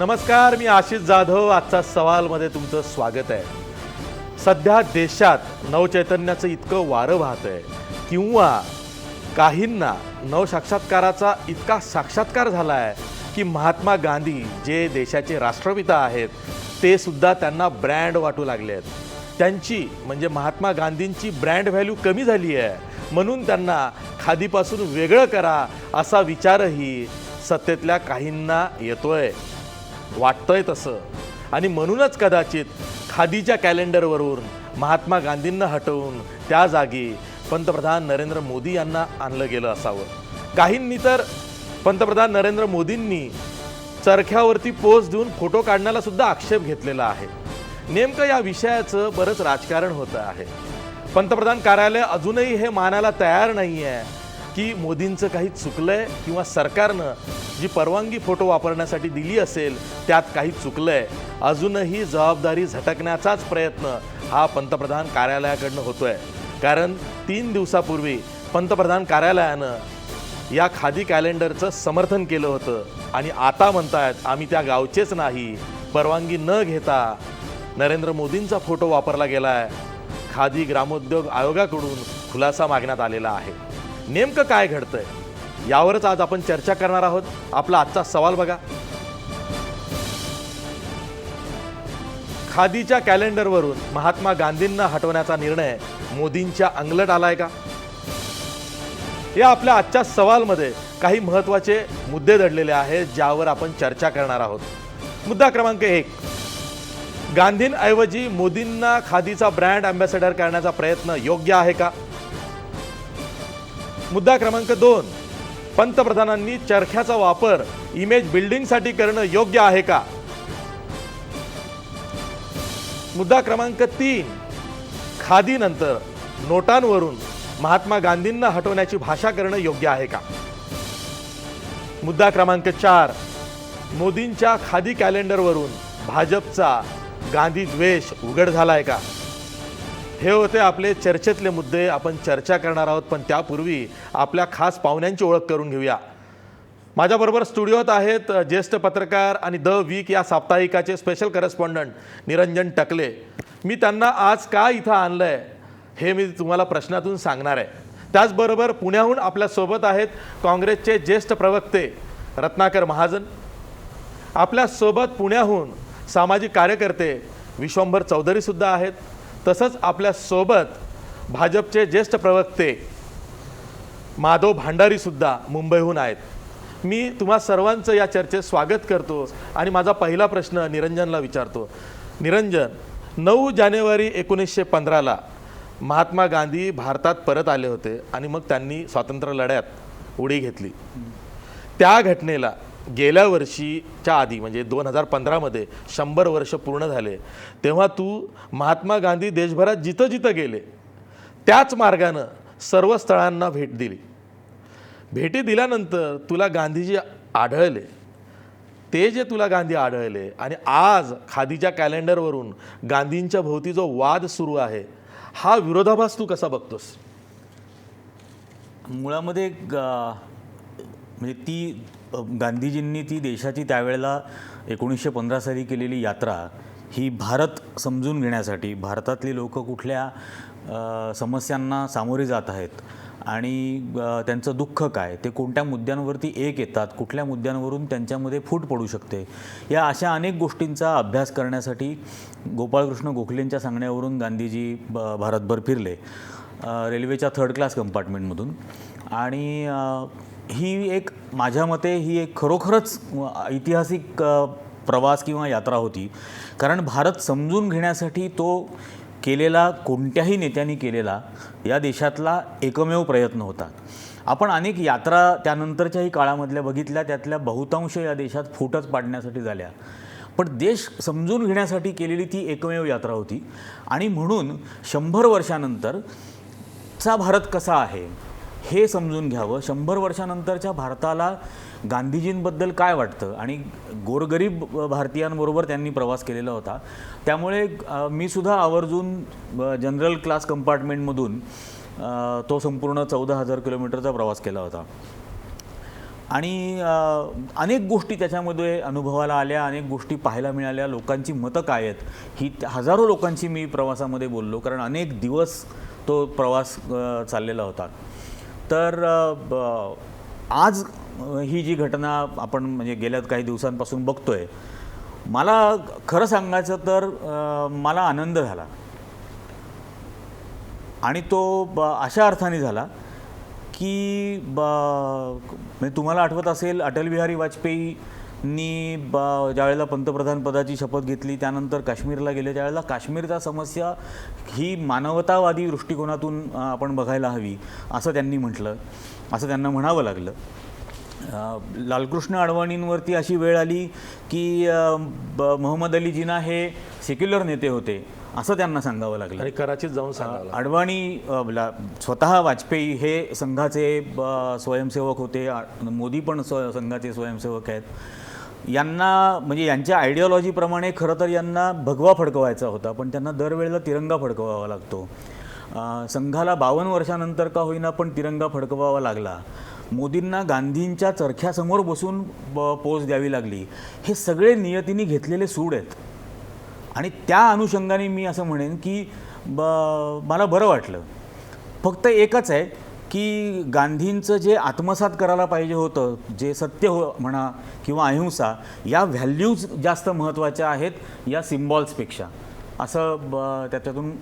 नमस्कार, मी आशिष जाधव. आजचा सवालमध्ये तुमचं स्वागत आहे. सध्या देशात नवचैतन्याचं इतकं वारं वाहत आहे किंवा काहींना नवसाक्षात्काराचा इतका साक्षात्कार झाला आहे की महात्मा गांधी जे देशाचे राष्ट्रपिता आहेत ते सुद्धा त्यांना ब्रँड वाटू लागले आहेत. त्यांची म्हणजे महात्मा गांधींची ब्रँड व्हॅल्यू कमी झाली आहे, म्हणून त्यांना खादीपासून वेगळं करा असा विचारही सत्तेतल्या काहींना येतोय, वाटतंय तसं. आणि म्हणूनच कदाचित खादीच्या कॅलेंडरवरून महात्मा गांधींना हटवून त्या जागी पंतप्रधान नरेंद्र मोदी यांना आणलं गेलं असावं. काहींनी तर पंतप्रधान नरेंद्र मोदींनी चरख्यावरती पोज देऊन फोटो काढण्याला सुद्धा आक्षेप घेतलेला आहे. नेमकं या विषयाचं बरंच राजकारण होतं आहे. पंतप्रधान कार्यालय अजूनही हे मानायला तयार नाही आहे की मोदींचं काही चुकलंय किंवा सरकारनं जी परवानगी फोटो वापरण्यासाठी दिली असेल त्यात काही चुकलंय. अजूनही जबाबदारी झटकण्याचाच प्रयत्न हा पंतप्रधान कार्यालयाकडनं होतोय. कारण 3 दिवसापूर्वी पंतप्रधान कार्यालयानं या खादी कॅलेंडरचं समर्थन केलं होतं आणि आता म्हणतायत आम्ही त्या गावचेच नाही, परवानगी न घेता नरेंद्र मोदींचा फोटो वापरला गेला आहे. खादी ग्रामोद्योग आयोगाकडून खुलासा मागण्यात आलेला आहे. नेमकं काय घडतंय यावरच आज आपण चर्चा करणार आहोत. आपला आजचा सवाल बघा. खादीच्या कॅलेंडरवरून महात्मा गांधींना हटवण्याचा निर्णय मोदींच्या अंगलट आलाय का? या आपल्या आजच्या सवालमध्ये काही महत्त्वाचे मुद्दे दडलेले आहेत ज्यावर आपण चर्चा करणार आहोत. मुद्दा क्रमांक 1, गांधींऐवजी मोदींना खादीचा ब्रँड अँबॅसेडर करण्याचा प्रयत्न योग्य आहे का? मुद्दा क्रमांक 2, पंतप्रधानांनी चरख्याचा वापर इमेज बिल्डिंगसाठी करणं योग्य आहे का? मुद्दा क्रमांक 3, खादीनंतर नोटांवरून महात्मा गांधींना हटवण्याची भाषा करणं योग्य आहे का? मुद्दा क्रमांक 4, मोदींच्या खादी कॅलेंडरवरून भाजपचा गांधी द्वेष उघड झालाय का? हे होते आपले चर्चेतले मुद्दे. आपण चर्चा करणार आहोत, पण त्यापूर्वी आपल्या खास पाहुण्यांची ओळख करून घेऊया. माझ्याबरोबर स्टुडिओत आहेत ज्येष्ठ पत्रकार आणि द वीक या साप्ताहिकाचे स्पेशल करस्पॉन्डंट निरंजन टकले. मी त्यांना आज का इथं आणलंय हे मी तुम्हाला प्रश्नातून सांगणार आहे. त्याचबरोबर पुण्याहून आपल्यासोबत आहेत काँग्रेसचे ज्येष्ठ प्रवक्ते रत्नाकर महाजन. आपल्यासोबत पुण्याहून सामाजिक कार्यकर्ते विश्वंभर चौधरीसुद्धा आहेत. तसंच आपल्यासोबत भाजपचे ज्येष्ठ प्रवक्ते माधव भांडारीसुद्धा मुंबईहून आहेत. मी तुम्हा सर्वांचं या चर्चेत स्वागत करतो आणि माझा पहिला प्रश्न निरंजनला विचारतो. निरंजन, 9 जानेवारी 1915ला महात्मा गांधी भारतात परत आले होते आणि मग त्यांनी स्वातंत्र्य लढ्यात उडी घेतली. त्या घटनेला गेल्या वर्षीच्या आधी म्हणजे 2015मध्ये 100 वर्ष पूर्ण झाले. तेव्हा तू महात्मा गांधी देशभरात जिथं जिथं गेले त्याच मार्गानं सर्व स्थळांना भेट दिली. भेटी दिल्यानंतर तुला गांधीजी आढळले. ते जे तुला गांधी आढळले आणि आज खादीच्या कॅलेंडरवरून गांधींच्या भोवती जो वाद सुरू आहे हा विरोधाभास तू कसा बघतोस? मुळामध्ये म्हणजे ती गांधीजींनी ती देशाची त्यावेळेला 1915 साली केलेली यात्रा ही भारत समजून घेण्यासाठी, भारतातली लोक कुठल्या समस्यांना सामोरे जात आहेत आणि त्यांचं दुःख काय, ते कोणत्या मुद्द्यांवरती एक येतात, कुठल्या मुद्द्यांवरून त्यांच्यामध्ये फूट पडू शकते, या अशा अनेक गोष्टींचा अभ्यास करण्यासाठी गोपाळकृष्ण गोखलेंच्या सांगण्यावरून गांधीजी भारतभर फिरले रेल्वेच्या 3rd क्लास कंपार्टमेंटमधून. आणि ही एक माझ्या मते ही एक खरोखरच ऐतिहासिक प्रवास किंवा यात्रा होती. कारण भारत समजून घेण्यासाठी तो केलेला, कोणत्याही नेत्यांनी केलेला या देशातला एकमेव प्रयत्न होता. आपण अनेक यात्रा त्यानंतरच्याही काळामधल्या बघितल्या, त्यातल्या बहुतांश या देशात फूटच पाडण्यासाठी झाल्या. पण देश समजून घेण्यासाठी केलेली ती एकमेव यात्रा होती. आणि म्हणून 100 वर्षानंतरचा भारत कसा आहे हे समजून घ्यावं. 100 वर्षानंतरच्या भारताला गांधीजींबद्दल काय वाटतं, आणि गोरगरीब भारतीयांबरोबर त्यांनी प्रवास केलेला होता. त्यामुळे मी सुद्धा आवर्जून जनरल क्लास कंपार्टमेंटमधून तो संपूर्ण 14,000 किलोमीटरचा प्रवास केला होता. आणि अनेक गोष्टी त्याच्यामध्ये अनुभवाला आल्या, अनेक गोष्टी पाहायला मिळाल्या, लोकांची मतं काय आहेत ही हजारो लोकांची मी प्रवासामध्ये बोललो, कारण अनेक दिवस तो प्रवास चाललेला होता. तर आज ही जी घटना आपण म्हणजे गेल्या काही दिवसांपासून बघतोय, मला खरं सांगायचं तर मला आनंद झाला आणि तो अशा अर्थाने झाला की म्हणजे तुम्हाला आठवत असेल अटल बिहारी वाजपेयींनी ज्यावेळेला पंतप्रधान पदाची शपथ घेतली त्यानंतर काश्मीरला गेले, त्यावेळेला काश्मीरचा समस्या ही मानवतावादी दृष्टिकोनातून आपण बघायला हवी असं त्यांनी म्हटलं, असं त्यांना म्हणावं लागलं. लालकृष्ण अडवाणींवरती अशी वेळ आली की मोहम्मद अली जिना हे सेक्युलर नेते होते असं त्यांना सांगावं लागलं आणि कराचीत जाऊन सांगावं. अडवाणी स्वतः वाजपेयी हे संघाचे स्वयंसेवक होते, मोदी पण संघाचे स्वयंसेवक आहेत. यांना म्हणजे यांच्या आयडिओलॉजीप्रमाणे खरं तर यांना भगवा फडकवायचा होता, पण त्यांना दरवेळेला तिरंगा फडकवावा लागतो. संघाला 52 वर्षानंतर का होईना पण तिरंगा फडकवावा लागला. मोदींना गांधींच्या चरख्यासमोर बसून पोच द्यावी लागली. हे सगळे नियतीने घेतलेले सूड आहेत आणि त्या अनुषंगाने मी असं म्हणेन की मला बरं वाटलं. फक्त एकच आहे की गांधींचं जे आत्मसात करायला पाहिजे होतं, जे सत्य म्हणा किंवा अहिंसा, या व्हॅल्यूज जास्त महत्त्वाच्या आहेत या सिम्बॉल्सपेक्षा, असं त्याच्यातून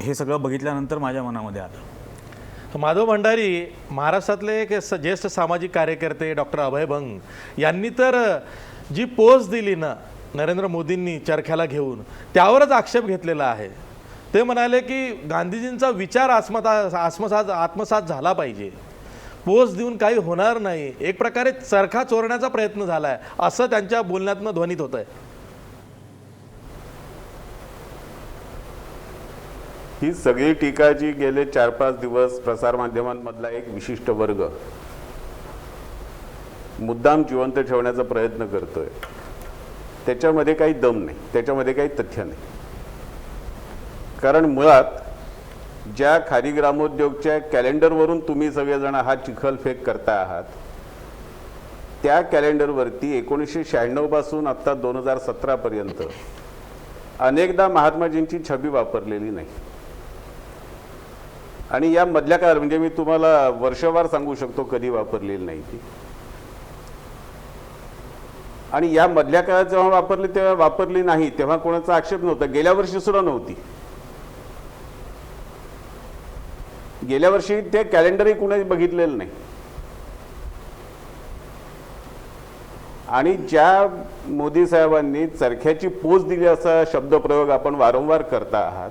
हे सगळं बघितल्यानंतर माझ्या मनामध्ये आलं. माधव भंडारी, महाराष्ट्रातले एक ज्येष्ठ सामाजिक कार्यकर्ते डॉक्टर अभय बंग यांनी तर जी पोच दिली ना नरेंद्र मोदींनी चरख्याला घेऊन, त्यावरच आक्षेप घेतलेला आहे. ते म्हणाले की गांधीजींचा विचार आत्मसात झाला पाहिजे, पोच देऊन काही होणार नाही, एक प्रकारे चरखा चोरण्याचा प्रयत्न झाला आहे असं त्यांच्या बोलण्यातनं ध्वनित होत आहे. ही सगळी टीका जी गेले 4-5 दिवस प्रसारमाध्यमांमधला एक विशिष्ट वर्ग मुद्दाम जिवंत ठेवण्याचा प्रयत्न करतोय, त्याच्यामध्ये काही दम नाही, त्याच्यामध्ये काही तथ्य नाही. कारण मुळात ज्या खादी ग्रामोद्योगच्या कॅलेंडरवरून तुम्ही सगळेजण हा चिखलफेक करता आहात, त्या कॅलेंडरवरती 1996 पासून आत्ता 2017 पर्यंत अनेकदा महात्माजींची छबी वापरलेली नाही. आणि या मधल्या काळ म्हणजे मी तुम्हाला वर्षवार सांगू शकतो कधी वापरलेली नाही ती. आणि या मधल्या काळात जेव्हा वापरली तेव्हा वापरली नाही तेव्हा कोणाचा आक्षेप नव्हता. गेल्या वर्षी सुद्धा नव्हती. गेल्या वर्षी ते कॅलेंडरही कुणाही बघितलेलं नाही. आणि ज्या मोदी साहेबांनी चरख्याची पोच दिली असा शब्दप्रयोग आपण वारंवार करता आहात,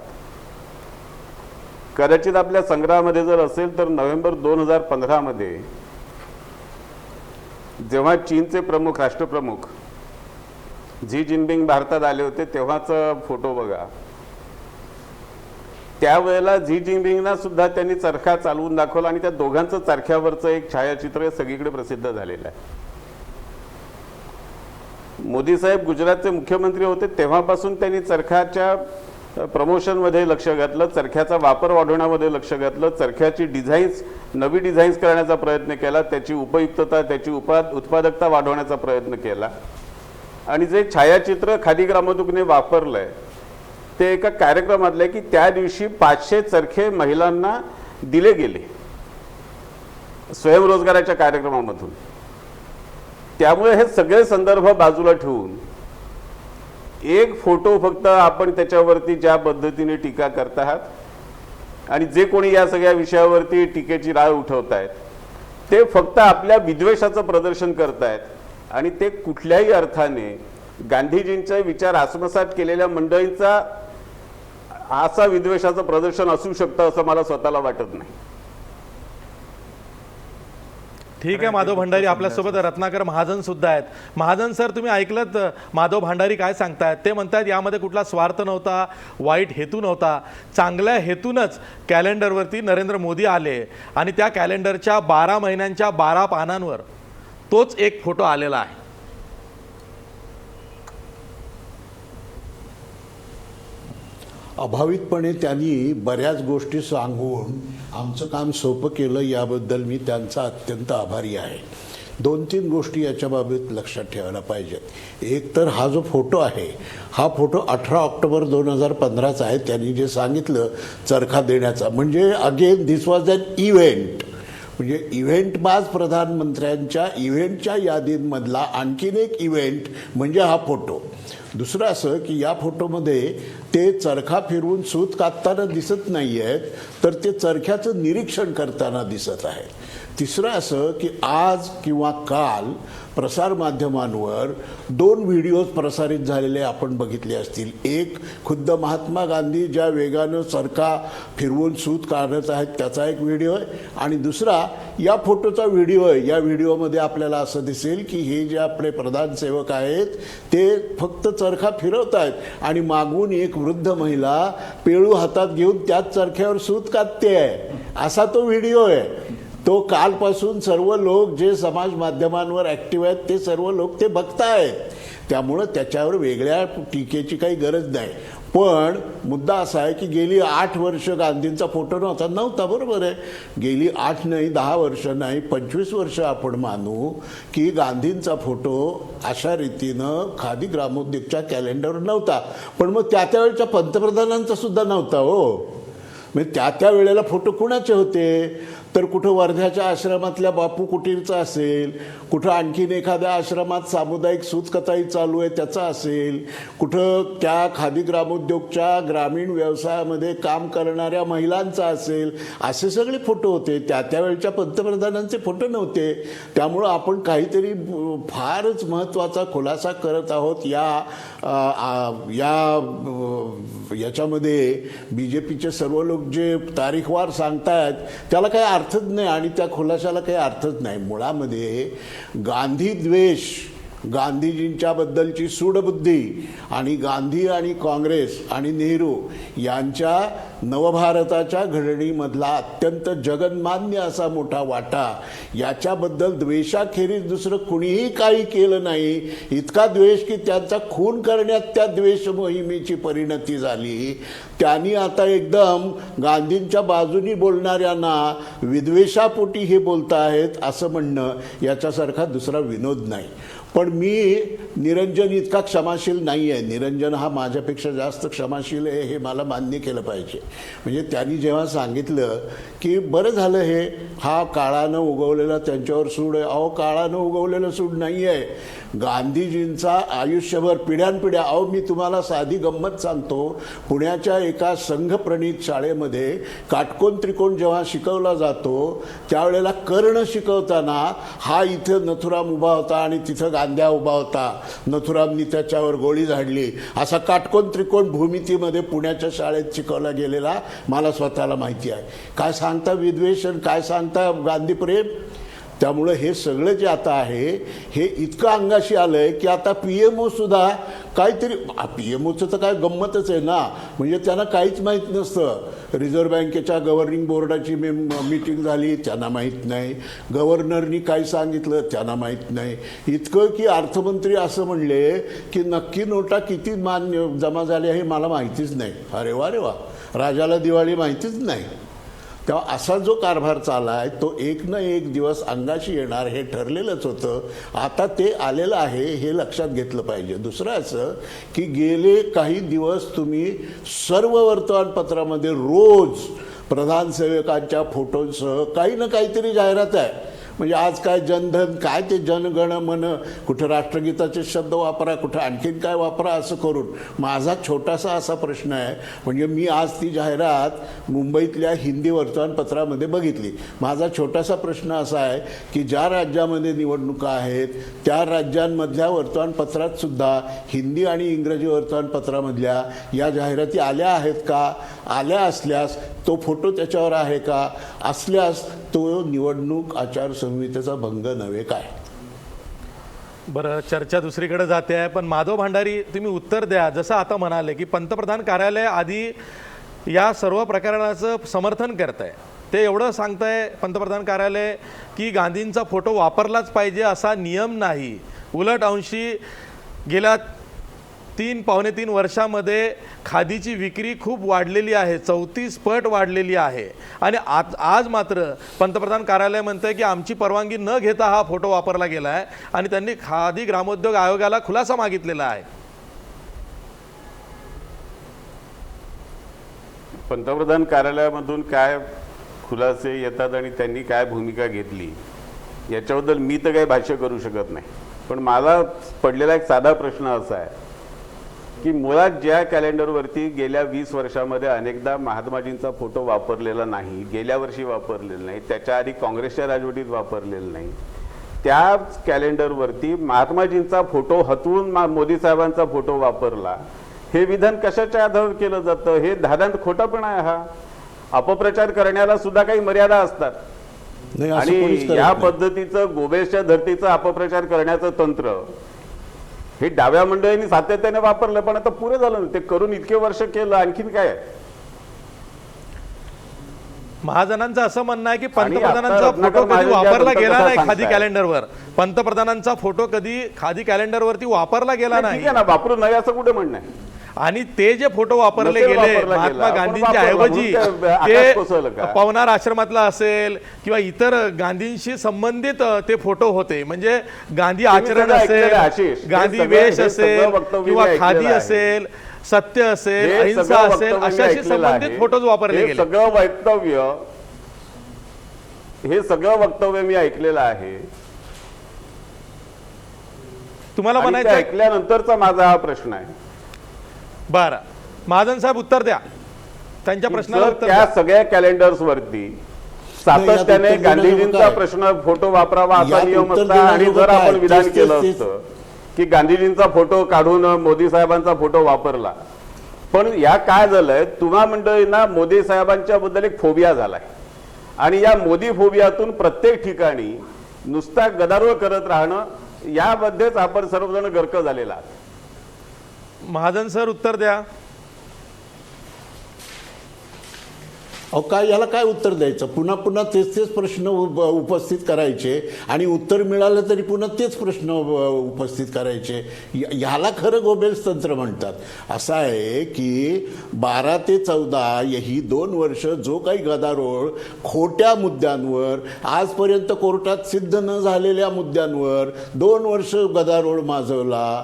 कदाचित आपल्या संग्रहामध्ये जर असेल तर नोव्हेंबर 2015 मध्ये जेव्हा चीनचे प्रमुख राष्ट्रप्रमुख झी जिनपिंग भारतात आले होते तेव्हाचा फोटो बघा. त्यावेळेला झी जिनपिंगना सुद्धा त्यांनी चरखा चालवून दाखवला आणि त्या दोघांचं चरख्यावरचं एक छायाचित्र सगळीकडे प्रसिद्ध झालेलं आहे. मोदी साहेब गुजरातचे मुख्यमंत्री होते तेव्हापासून त्यांनी चरख्याच्या प्रमोशनमध्ये लक्ष घातलं, चरख्याचा वापर वाढवण्यामध्ये लक्ष घातलं, चरख्याची डिझाईन्स नवी डिझाईन्स करण्याचा प्रयत्न केला, त्याची उपयुक्तता त्याची उत्पादकता वाढवण्याचा प्रयत्न केला. आणि जे छायाचित्र खादी ग्रामोद्योगने वापरलंय ते एका कार्यक्रमातलं की त्या दिवशी 500 चरखे महिलांना दिले गेले स्वयंरोजगाराच्या कार्यक्रमामधून. त्यामुळे हे सगळे संदर्भ बाजूला ठेवून एक फोटो फक्त आपण त्याच्यावरती ज्या पद्धतीने टीका करत आहात आणि जे कोणी या सगळ्या विषयावरती टीकेची राळ उठवत आहेत ते फक्त आपल्या विद्वेषाचं प्रदर्शन करतायत. आणि ते कुठल्याही अर्थाने गांधीजींचे विचार आत्मसात केलेल्या मंडळींचा असा विद्वेषाचं प्रदर्शन असू शकतं असं मला स्वतःला वाटत नाही. ठीक आहे माधव भंडारी, आपल्यासोबत रत्नाकर महाजन सुद्धा आहेत. महाजन सर, तुम्ही ऐकलत माधव भंडारी काय सांगतायत? ते म्हणतात यामध्ये कुठला स्वार्थ नव्हता, वाईट हेतू नव्हता, चांगल्या हेतूनच कॅलेंडरवरती नरेंद्र मोदी आले आणि त्या कॅलेंडरच्या 12 महिन्यांच्या 12 पानांवर तोच एक फोटो आलेला आहे. अभावितपणे त्यांनी बऱ्याच गोष्टी सांगून आमचं काम सोपं केलं, याबद्दल मी त्यांचा अत्यंत आभारी आहे. 2-3 गोष्टी याच्याबाबत लक्षात ठेवायला पाहिजेत. एक तर हा जो फोटो आहे, हा फोटो 18 ऑक्टोबर 2015चा आहे. त्यांनी जे सांगितलं चरखा देण्याचा, म्हणजे again this was an event, म्हणजे इव्हेंटबाज प्रधानमंत्र्यांच्या इव्हेंटच्या यादींमधला आणखीन एक इव्हेंट म्हणजे हा फोटो. दुसरं असं की या फोटोमध्ये ते चरखा फिरवून सूत कातताना दिसत नाही आहेत, तर ते चरख्याचं निरीक्षण करताना दिसत आहेत. तिसरं असं की आज किंवा काल प्रसारमाध्यमांवर 2 व्हिडिओज प्रसारित झालेले आपण बघितले असतील. एक खुद्द महात्मा गांधी ज्या वेगानं चरखा फिरवून सूत काढत आहेत त्याचा एक व्हिडिओ आहे, आणि दुसरा या फोटोचा व्हिडिओ आहे. या व्हिडिओमध्ये आपल्याला असं दिसेल की हे जे आपले प्रधान सेवक आहेत ते फक्त चरखा फिरवत आहेत आणि मागून एक वृद्ध महिला पेळू हातात घेऊन त्याच चरख्यावर सूत कातते आहे, असा तो व्हिडिओ आहे. तो कालपासून सर्व लोक जे समाज माध्यमांवर ॲक्टिव्ह आहेत ते सर्व लोक ते बघतायत. त्यामुळं त्याच्यावर वेगळ्या टीकेची काही गरज नाही. पण मुद्दा असा आहे की गेली 8 वर्ष गांधींचा फोटो नव्हता, बरोबर आहे. गेली 8 नाही, 10 वर्ष नाही, 25 वर्ष आपण मानू की गांधींचा फोटो अशा रीतीनं खादी ग्रामोद्योगच्या कॅलेंडरवर नव्हता. पण मग त्या वेळच्या पंतप्रधानांचा सुद्धा नव्हता हो. म्हणजे त्या वेळेला फोटो कुणाचे होते, तर कुठं वर्ध्याच्या आश्रमातल्या बापू कुटीरचा असेल, कुठं आणखीन एखाद्या आश्रमात सामुदायिक सूतकताई चालू आहे त्याचा असेल, कुठं त्या खादी ग्रामोद्योगच्या ग्रामीण व्यवसायामध्ये काम करणाऱ्या महिलांचा असेल, असे सगळे फोटो होते. त्यावेळच्या पंतप्रधानांचे फोटो नव्हते. त्यामुळं आपण काहीतरी फारच महत्त्वाचा खुलासा करत आहोत याच्यामध्ये. BJPचे सर्व लोक जे तारीखवार सांगतायत त्याला काही अर्थच नाही आणि त्या खुलाशाला काही अर्थच नाही. मुळामध्ये गांधी द्वेष, गांधीजींच्या बद्दलची सूडबुद्धी आणि गांधी आणि काँग्रेस आणि नेहरू यांच्या नवभारताच्या घडणीमधला अत्यंत जगन्मान्य असा मोठा वाटा, याच्याबद्दल द्वेषाखेरीज दुसरं कुणीही काही केलं नाही. इतका द्वेष की त्यांचा खून करण्यात त्या द्वेष मोहिमेची परिणती झाली. त्यांनी आता एकदम गांधींच्या बाजूनी बोलणाऱ्यांना विद्वेषापोटी हे बोलतायत असं म्हणणं याच्यासारखा दुसरा विनोद नाही. पण मी निरंजन इतका क्षमाशील नाही आहे. निरंजन हा माझ्यापेक्षा जास्त क्षमाशील आहे हे मला मान्य केलं पाहिजे. म्हणजे त्यांनी जेव्हा सांगितलं की बरं झालं हा काळानं उगवलेला त्यांच्यावर सूड आहे, अहो काळानं उगवलेलं सूड नाही आहे. गांधीजींचा आयुष्यभर पिढ्यानपिढ्या, अहो मी तुम्हाला साधी गंमत सांगतो. पुण्याच्या एका संघप्रणीत शाळेमध्ये काटकोन त्रिकोण जेव्हा शिकवला जातो त्यावेळेला कर्ण शिकवताना हा इथं नथुराम उभा होता आणि तिथं गांध्या उभा होता, नथुरामनी त्याच्यावर गोळी झाडली, असा काटकोन त्रिकोण भूमितीमध्ये पुण्याच्या शाळेत शिकवला गेलेला मला स्वतःला माहिती आहे. काय सांगता विद्वेषण, काय सांगता गांधीप्रेम. त्यामुळं हे सगळं जे आता आहे हे इतकं अंगाशी आलं आहे की आता PMO सुद्धा काहीतरी, PMOचं तर काय गंमतच आहे ना. म्हणजे त्यांना काहीच माहीत नसतं. रिझर्व्ह बँकेच्या गव्हर्निंग बोर्डाची मीटिंग झाली त्यांना माहीत नाही, गव्हर्नरनी काय सांगितलं त्यांना माहीत नाही. इतकं की अर्थमंत्री असं म्हणले की नक्की नोटा किती जमा झाल्या हे मला माहितीच नाही. अरे वा, राजाला दिवाळी माहितीच नाही. तेव्हा असा जो कारभार चालला आहे तो एक ना एक दिवस अंगाशी येणार हे ठरलेलंच होतं. आता ते आलेलं आहे हे लक्षात घेतलं पाहिजे. दुसरं असं की गेले काही दिवस तुम्ही सर्व वर्तमानपत्रामध्ये रोज प्रधान सेवकांच्या फोटोंसह काही ना काहीतरी जाहिरात आहे. म्हणजे आज काय जनधन, काय ते जनगण मन, कुठं राष्ट्रगीताचे शब्द वापरा, कुठं आणखीन काय वापरा, असं करून. माझा छोटासा असा प्रश्न आहे, म्हणजे मी आज ती जाहिरात मुंबईतल्या हिंदी वर्तमानपत्रामध्ये बघितली. माझा छोटासा प्रश्न असा आहे की ज्या राज्यामध्ये निवडणुका आहेत त्या राज्यांमधल्या वर्तमानपत्रात सुद्धा हिंदी आणि इंग्रजी वर्तमानपत्रामधल्या या जाहिराती आल्या आहेत का? आल्या असल्यास तो फोटो त्याच्यावर आहे का? असल्यास तो निवडणूक आचारसंहितेचा भंग नव्हे काय? बरं, चर्चा दुसरीकडे जाते आहे. पण माधव भांडारी तुम्ही उत्तर द्या. जसं आता म्हणाले की पंतप्रधान कार्यालय आधी या सर्व प्रकरणाचं समर्थन करत आहे, ते एवढं सांगतंय पंतप्रधान कार्यालय की गांधींचा फोटो वापरलाच पाहिजे असा नियम नाही. उलट अंशी गेल्या पावणे 3 वर्षामध्ये खादीची विक्री खूप वाढलेली आहे, 34 पट वाढलेली आहे. आणि आज मात्र पंतप्रधान कार्यालय म्हणतंय की आमची परवानगी न घेता हा फोटो वापरला गेला आहे आणि त्यांनी खादी ग्रामोद्योग आयोगाला खुलासा मागितलेला आहे. पंतप्रधान कार्यालयामधून काय खुलासे येतात आणि त्यांनी काय भूमिका घेतली याच्याबद्दल मी तर काही भाष्य करू शकत नाही. पण मला पडलेला एक साधा प्रश्न असा आहे की मुळात ज्या कॅलेंडरवरती गेल्या 20 वर्षामध्ये अनेकदा महात्माजींचा फोटो वापरलेला नाही, गेल्या वर्षी वापरलेला नाही, त्याच्या आधी काँग्रेसच्या राजवटीत वापरलेला नाही, त्या कॅलेंडरवरती महात्माजींचा फोटो हटवून मोदी साहेबांचा फोटो वापरला, हे विधान कशाच्या आधारावर केलं जातं? हे धादांत खोटापणा आहे. हा अपप्रचार करण्याला सुद्धा काही मर्यादा असतात. नाही, असं कोणीच आणि करत या नाही. पद्धतीचं गोबेशच्या धर्तीचं अपप्रचार करण्याचं तंत्र हे डाव्या मंडळींनी सातत्याने वापरलं, पण आता पुरे झालं ना. ते करून इतके वर्ष केलं, आणखीन काय आहे? महाजनांचं असं म्हणणं आहे की आता पंतप्रधानांचा रत्नाकर फोटो कधी महाजन वापरला ज्या गेला कथा नाही खादी सांगतायत. कॅलेंडरवर. पंतप्रधानांचा फोटो कधी खादी कॅलेंडरवरती वापरला गेला ठीक नाही. आहे ना, वापरू नये असं कुठे म्हणणं आहे? आणि ते जे फोटो वापरले नसेल गेले वापरला महात्मा गेला, आपण गांधींच्या वापरला ऐवजी म्हणून काय आकाश कोसळलं ते का? पवनार आश्रमातला असेल किंवा इतर गांधींशी संबंधित ते फोटो होते. म्हणजे गांधी आचरण सगळं ऐकलेलं आहे, असेल, आशिष. गांधी हे सगळं- वेश हे असेल सगळं वक्तव्य किंवा मी खादी ऐकलेलं आहे. असेल, सत्य असेल, हे अहिंसा सगळं असेल, वक्तव्य मी अशाशी ऐकलेलं संबंधित आहे. फोटोज वापरले हे गेले. सगळं वक्तव्य मी ऐकलेलं आहे. तुम्हाला आणि ते म्हणायचं ऐकल्यानंतरचा माझा हा प्रश्न आहे. बरं, महाजन साहेब उत्तर द्या, त्यांच्या प्रश्नाला जर उत्तर त्या द्या. सगळ्या कॅलेंडर्स वरती नाही, यात सातत्याने उत्तर देण्याजोगं गांधीजींचा काय? प्रश्न फोटो वापरावा असा यात नियम उत्तर असता आणि देण्याजोगं जर आपण काय? विधान तेच- केलं तेच- असतं की गांधीजींचा फोटो काढून मोदी साहेबांचा फोटो वापरला, पण या काय झालंय, तुम्हा मंडळींना मोदी साहेबांच्या बद्दल एक फोबिया झालाय आणि या मोदी फोबियातून प्रत्येक ठिकाणी नुसता गदारोळ करत राहणं यामध्येच आपण सर्वजण गर्क झालेला आहात. महाजन सर उत्तर द्या. अहो काय, याला काय उत्तर द्यायचं? पुन्हा पुन्हा तेच तेच प्रश्न उपस्थित करायचे आणि उत्तर मिळालं तरी पुन्हा तेच प्रश्न उपस्थित करायचे. ह्याला खरं गोबेल्स तंत्र म्हणतात. असं आहे की 12 ते 14 ही 2 वर्ष जो काही गदारोळ खोट्या मुद्द्यांवर, आजपर्यंत कोर्टात सिद्ध न झालेल्या मुद्द्यांवर 2 वर्ष गदारोळ माजवला,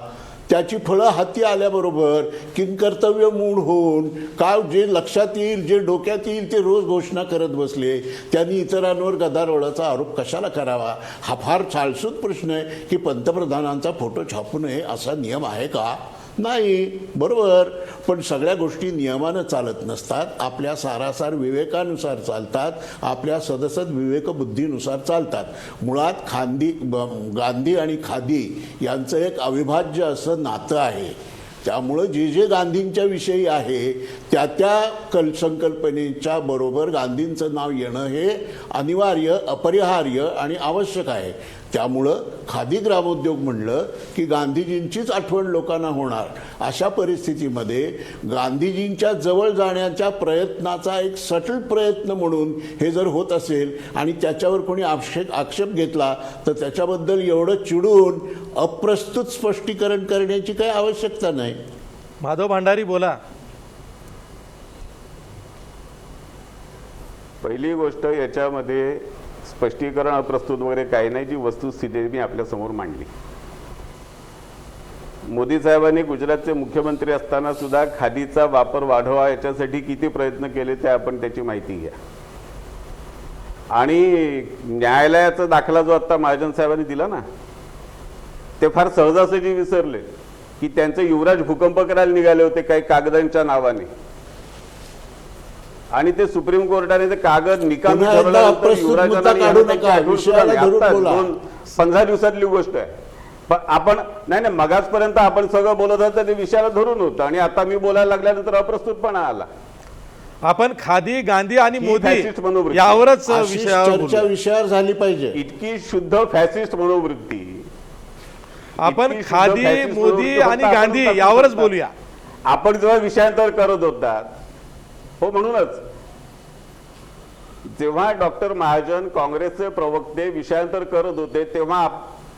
त्याची फळं हाती आल्याबरोबर किंकर्तव्य मूढ होऊन का जे लक्षात येईल, जे डोक्यात येईल ते रोज घोषणा करत बसले. त्यांनी इतरांवर गदारोळाचा आरोप कशाला करावा? हा फार छाळसूत प्रश्न आहे की पंतप्रधानांचा फोटो छापू नये असा नियम आहे का? नाही, बरोबर. पण सगळ्या गोष्टी नियमानं चालत नसतात, आपल्या सारासार विवेकानुसार चालतात, आपल्या सदसद विवेकबुद्धीनुसार चालतात. मुळात गांधी आणि खादी यांचं एक अविभाज्य असं नातं आहे. त्यामुळं जे जे गांधींच्या विषयी आहे त्या संकल्पनेच्या बरोबर गांधींचं नाव येणं हे अनिवार्य, अपरिहार्य आणि आवश्यक आहे. त्यामुळं खादी ग्रामोद्योग म्हणलं की गांधीजींचीच आठवण लोकांना होणार. अशा परिस्थितीमध्ये गांधीजींच्या जवळ जाण्याच्या प्रयत्नाचा एक सटल प्रयत्न म्हणून हे जर होत असेल आणि त्याच्यावर कोणी आक्षेप घेतला तर त्याच्याबद्दल एवढं चिडून अप्रस्तुत स्पष्टीकरण करण्याची काही आवश्यकता नाही. माधव भांडारी बोला. पहिली गोष्ट, याच्यामध्ये स्पष्टीकरण अप्रस्तुत वगैरे काही नाही. जी वस्तुस्थिती मी आपल्यासमोर मांडली. मोदी साहेबांनी गुजरातचे मुख्यमंत्री असताना सुद्धा खादीचा वापर वाढवा याच्यासाठी किती प्रयत्न केले ते आपण त्याची माहिती घ्या. आणि न्यायालयाचा दाखला जो आता महाजन साहेबांनी दिला ना, ते फार सहजासहजी विसरले की त्यांचे युवराज भूकंप करायला निघाले होते काही कागदांच्या नावाने, आणि ते सुप्रीम कोर्टाने ते कागद निकामी पुन्हा एकदा ठरवल्यानंतर अप्रस्तुत युवराजांना मुद्दा आणि काढू त्यांची नका, आठवण सुद्धा विषयाला नाही. धरून आत्ता बोला. 15 दिवसातली गोष्ट आहे. पण आपण नाही मगाचपर्यंत आपण सगळं बोलत होतं ते विषयाला धरून होतं आणि आता मी बोलायला लागल्यानंतर अप्रस्तुतपणा आला. आपण खादी, गांधी आणि ही मोदी फॅसिस्ट मनोवृत्ती. यावरच अशी विषयावर चर्चा बोलू. विषयावर झाली पाहिजे. इतकी शुद्ध फॅसिस्ट मनोवृत्ती. आपण इतकी शुद्ध खादी, फॅसिस्ट मोदी मनोवृत्ती आणि फक्त गांधी आपण यावरच टाकू बोलूया. शकता. आपण जेव्हा विषयांतर करत होतात, हो म्हणूनच जेव्हा डॉक्टर महाजन काँग्रेसचे प्रवक्ते विषयांतर करत होते तेव्हा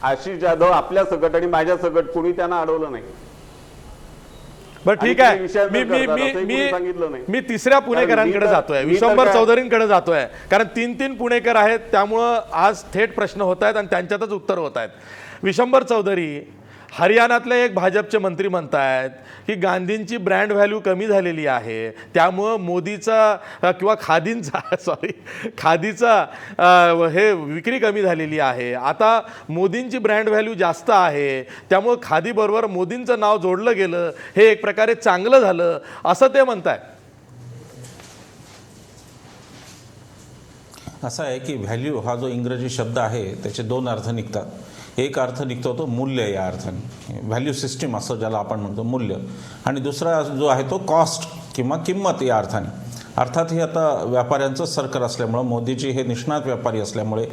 आशिष जाधव आपल्या सकट आणि माझ्या सकट कोणी त्यांना अडवलं नाही. बरं ठीक आणि आहे. तुम्ही विषयांतर मी मी करतात, मी असंही कोणी सांगितलं नाही. मी तिसऱ्या पुणेकरांकडे कारण मी तर- जातोय, मी तर विश्वंभर काय- चौधरींकडे जातोय, कारण 3 पुणेकर आहेत, त्यामुळं आज थेट प्रश्न होत आहेत आणि त्यांच्यातच उत्तर होत आहेत. विश्वंभर चौधरी, हरियाणातले एक भाजपचे मंत्री म्हणतायत की गांधींची ब्रँड व्हॅल्यू कमी झालेली आहे, त्यामुळं मोदीचा किंवा खादीचा हे विक्री कमी झालेली आहे. आता मोदींची ब्रँड व्हॅल्यू जास्त आहे, त्यामुळं खादीबरोबर मोदींचं नाव जोडलं गेलं, हे एक प्रकारे चांगलं झालं असं ते म्हणतायत. असं आहे की व्हॅल्यू हा जो इंग्रजी शब्द आहे त्याचे 2 अर्थ निघतात. एक अर्थ निघतो तो मूल्य या अर्थाने, व्हॅल्यू सिस्टीम असं ज्याला आपण म्हणतो मूल्य, आणि दुसरा जो आहे तो कॉस्ट किंवा किंमत या अर्थाने. अर्थात हे आता व्यापाऱ्यांचं सरकार असल्यामुळं, मोदीजी हे निष्णात व्यापारी असल्यामुळे,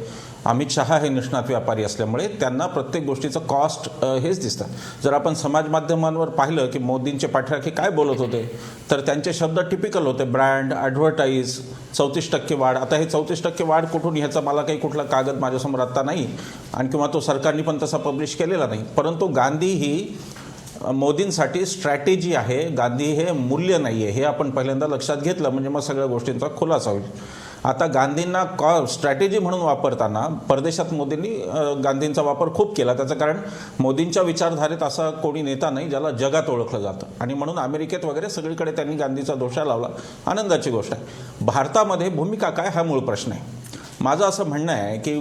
अमित शहा हे निष्णात व्यापारी असल्यामुळे त्यांना प्रत्येक गोष्टीचं कॉस्ट हेच दिसतं. जर आपण समाज माध्यमांवर पाहिलं की मोदींचे पाठराखी काय बोलत होते, तर त्यांचे शब्द टिपिकल होते, ब्रँड, ॲडव्हर्टाईज, 34% वाढ. आता हे 34% वाढ कुठून, ह्याचा मला काही कुठला कागद माझ्यासमोर आत्ता नाही, आणि किंवा तो सरकारने पण तसा पब्लिश केलेला नाही. परंतु गांधी ही मोदींसाठी स्ट्रॅटेजी आहे, गांधी हे मूल्य नाही आहे, हे आपण पहिल्यांदा लक्षात घेतलं म्हणजे मग सगळ्या गोष्टींचा खुलासा होईल. आता गांधींना स्ट्रॅटेजी म्हणून वापरताना परदेशात मोदींनी गांधींचा वापर खूप केला. त्याचं कारण मोदींच्या विचारधारेत असा कोणी नेता नाही ज्याला जगात ओळखलं जातं, आणि म्हणून अमेरिकेत वगैरे सगळीकडे त्यांनी गांधीचा दोषा लावला. आनंदाची गोष्ट आहे. भारतामध्ये भूमिका काय हा मूळ प्रश्न आहे. माझं असं म्हणणं आहे की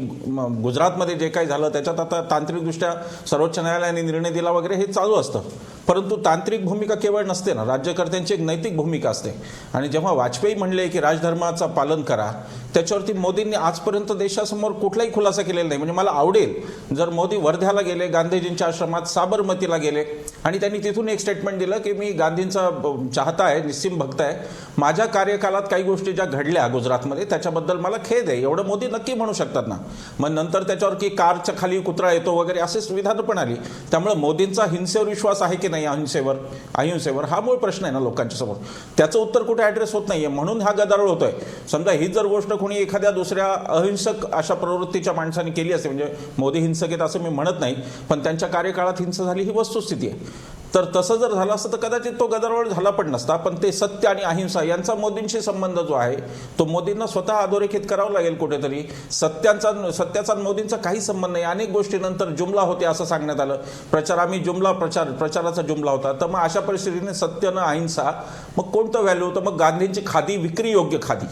गुजरातमध्ये जे काही झालं त्याच्यात आता तांत्रिकदृष्ट्या सर्वोच्च न्यायालयाने निर्णय दिला वगैरे हे चालू असतं, परंतु तांत्रिक भूमिका केवळ नसते ना, राज्यकर्त्यांची एक नैतिक भूमिका असते. आणि जेव्हा वाजपेयी म्हणले की राजधर्माचं पालन करा, त्याच्यावरती मोदींनी आजपर्यंत देशासमोर कुठलाही खुलासा केलेला नाही. म्हणजे मला आवडेल जर मोदी वर्ध्याला गेले, गांधीजींच्या आश्रमात साबरमतीला गेले आणि त्यांनी तिथून एक स्टेटमेंट दिलं की मी गांधींचा चाहता आहे, निस्सीम भक्त आहे, माझ्या कार्यकालात काही गोष्टी ज्या घडल्या गुजरातमध्ये त्याच्याबद्दल मला खेद आहे, एवढं मोदी नक्की म्हणू शकतात ना. मग नंतर त्याच्यावर की कारच्या खाली कुत्रा येतो वगैरे असेच विधानं पण आली. त्यामुळे मोदींचा हिंसेवर विश्वास आहे की नाही, अहिंसेवर हा मूळ प्रश्न आहे ना लोकांच्या समोर. त्याचं उत्तर कुठे ॲड्रेस होत नाहीये, म्हणून हा गदारोळ होतोय. समजा ही जर गोष्ट कोणी एखाद्या दुसऱ्या अहिंसक अशा प्रवृत्तीच्या माणसाने केली असते, म्हणजे मोदी हिंसक आहेत असं मी म्हणत नाही, पण त्यांच्या कार्यकाळात हिंसा झाली ही वस्तुस्थिती आहे, तर तसं जर झालं असतं तर कदाचित तो गदारोळ झाला पण नसता. पण ते सत्य आणि अहिंसा यांचा मोदींशी संबंध जो आहे तो मोदींना स्वतः अधोरेखित करावं लागेल कुठेतरी. सत्याचा मोदींचा काही संबंध नाही. अनेक गोष्टीनंतर जुमला होते असं सांगण्यात आलं, प्रचाराचा जुमला होता. तर मग अशा परिस्थितीने सत्य न अहिंसा, मग कोणतं व्हॅल्यू होतं. मग गांधींची खादी विक्री योग्य खादी,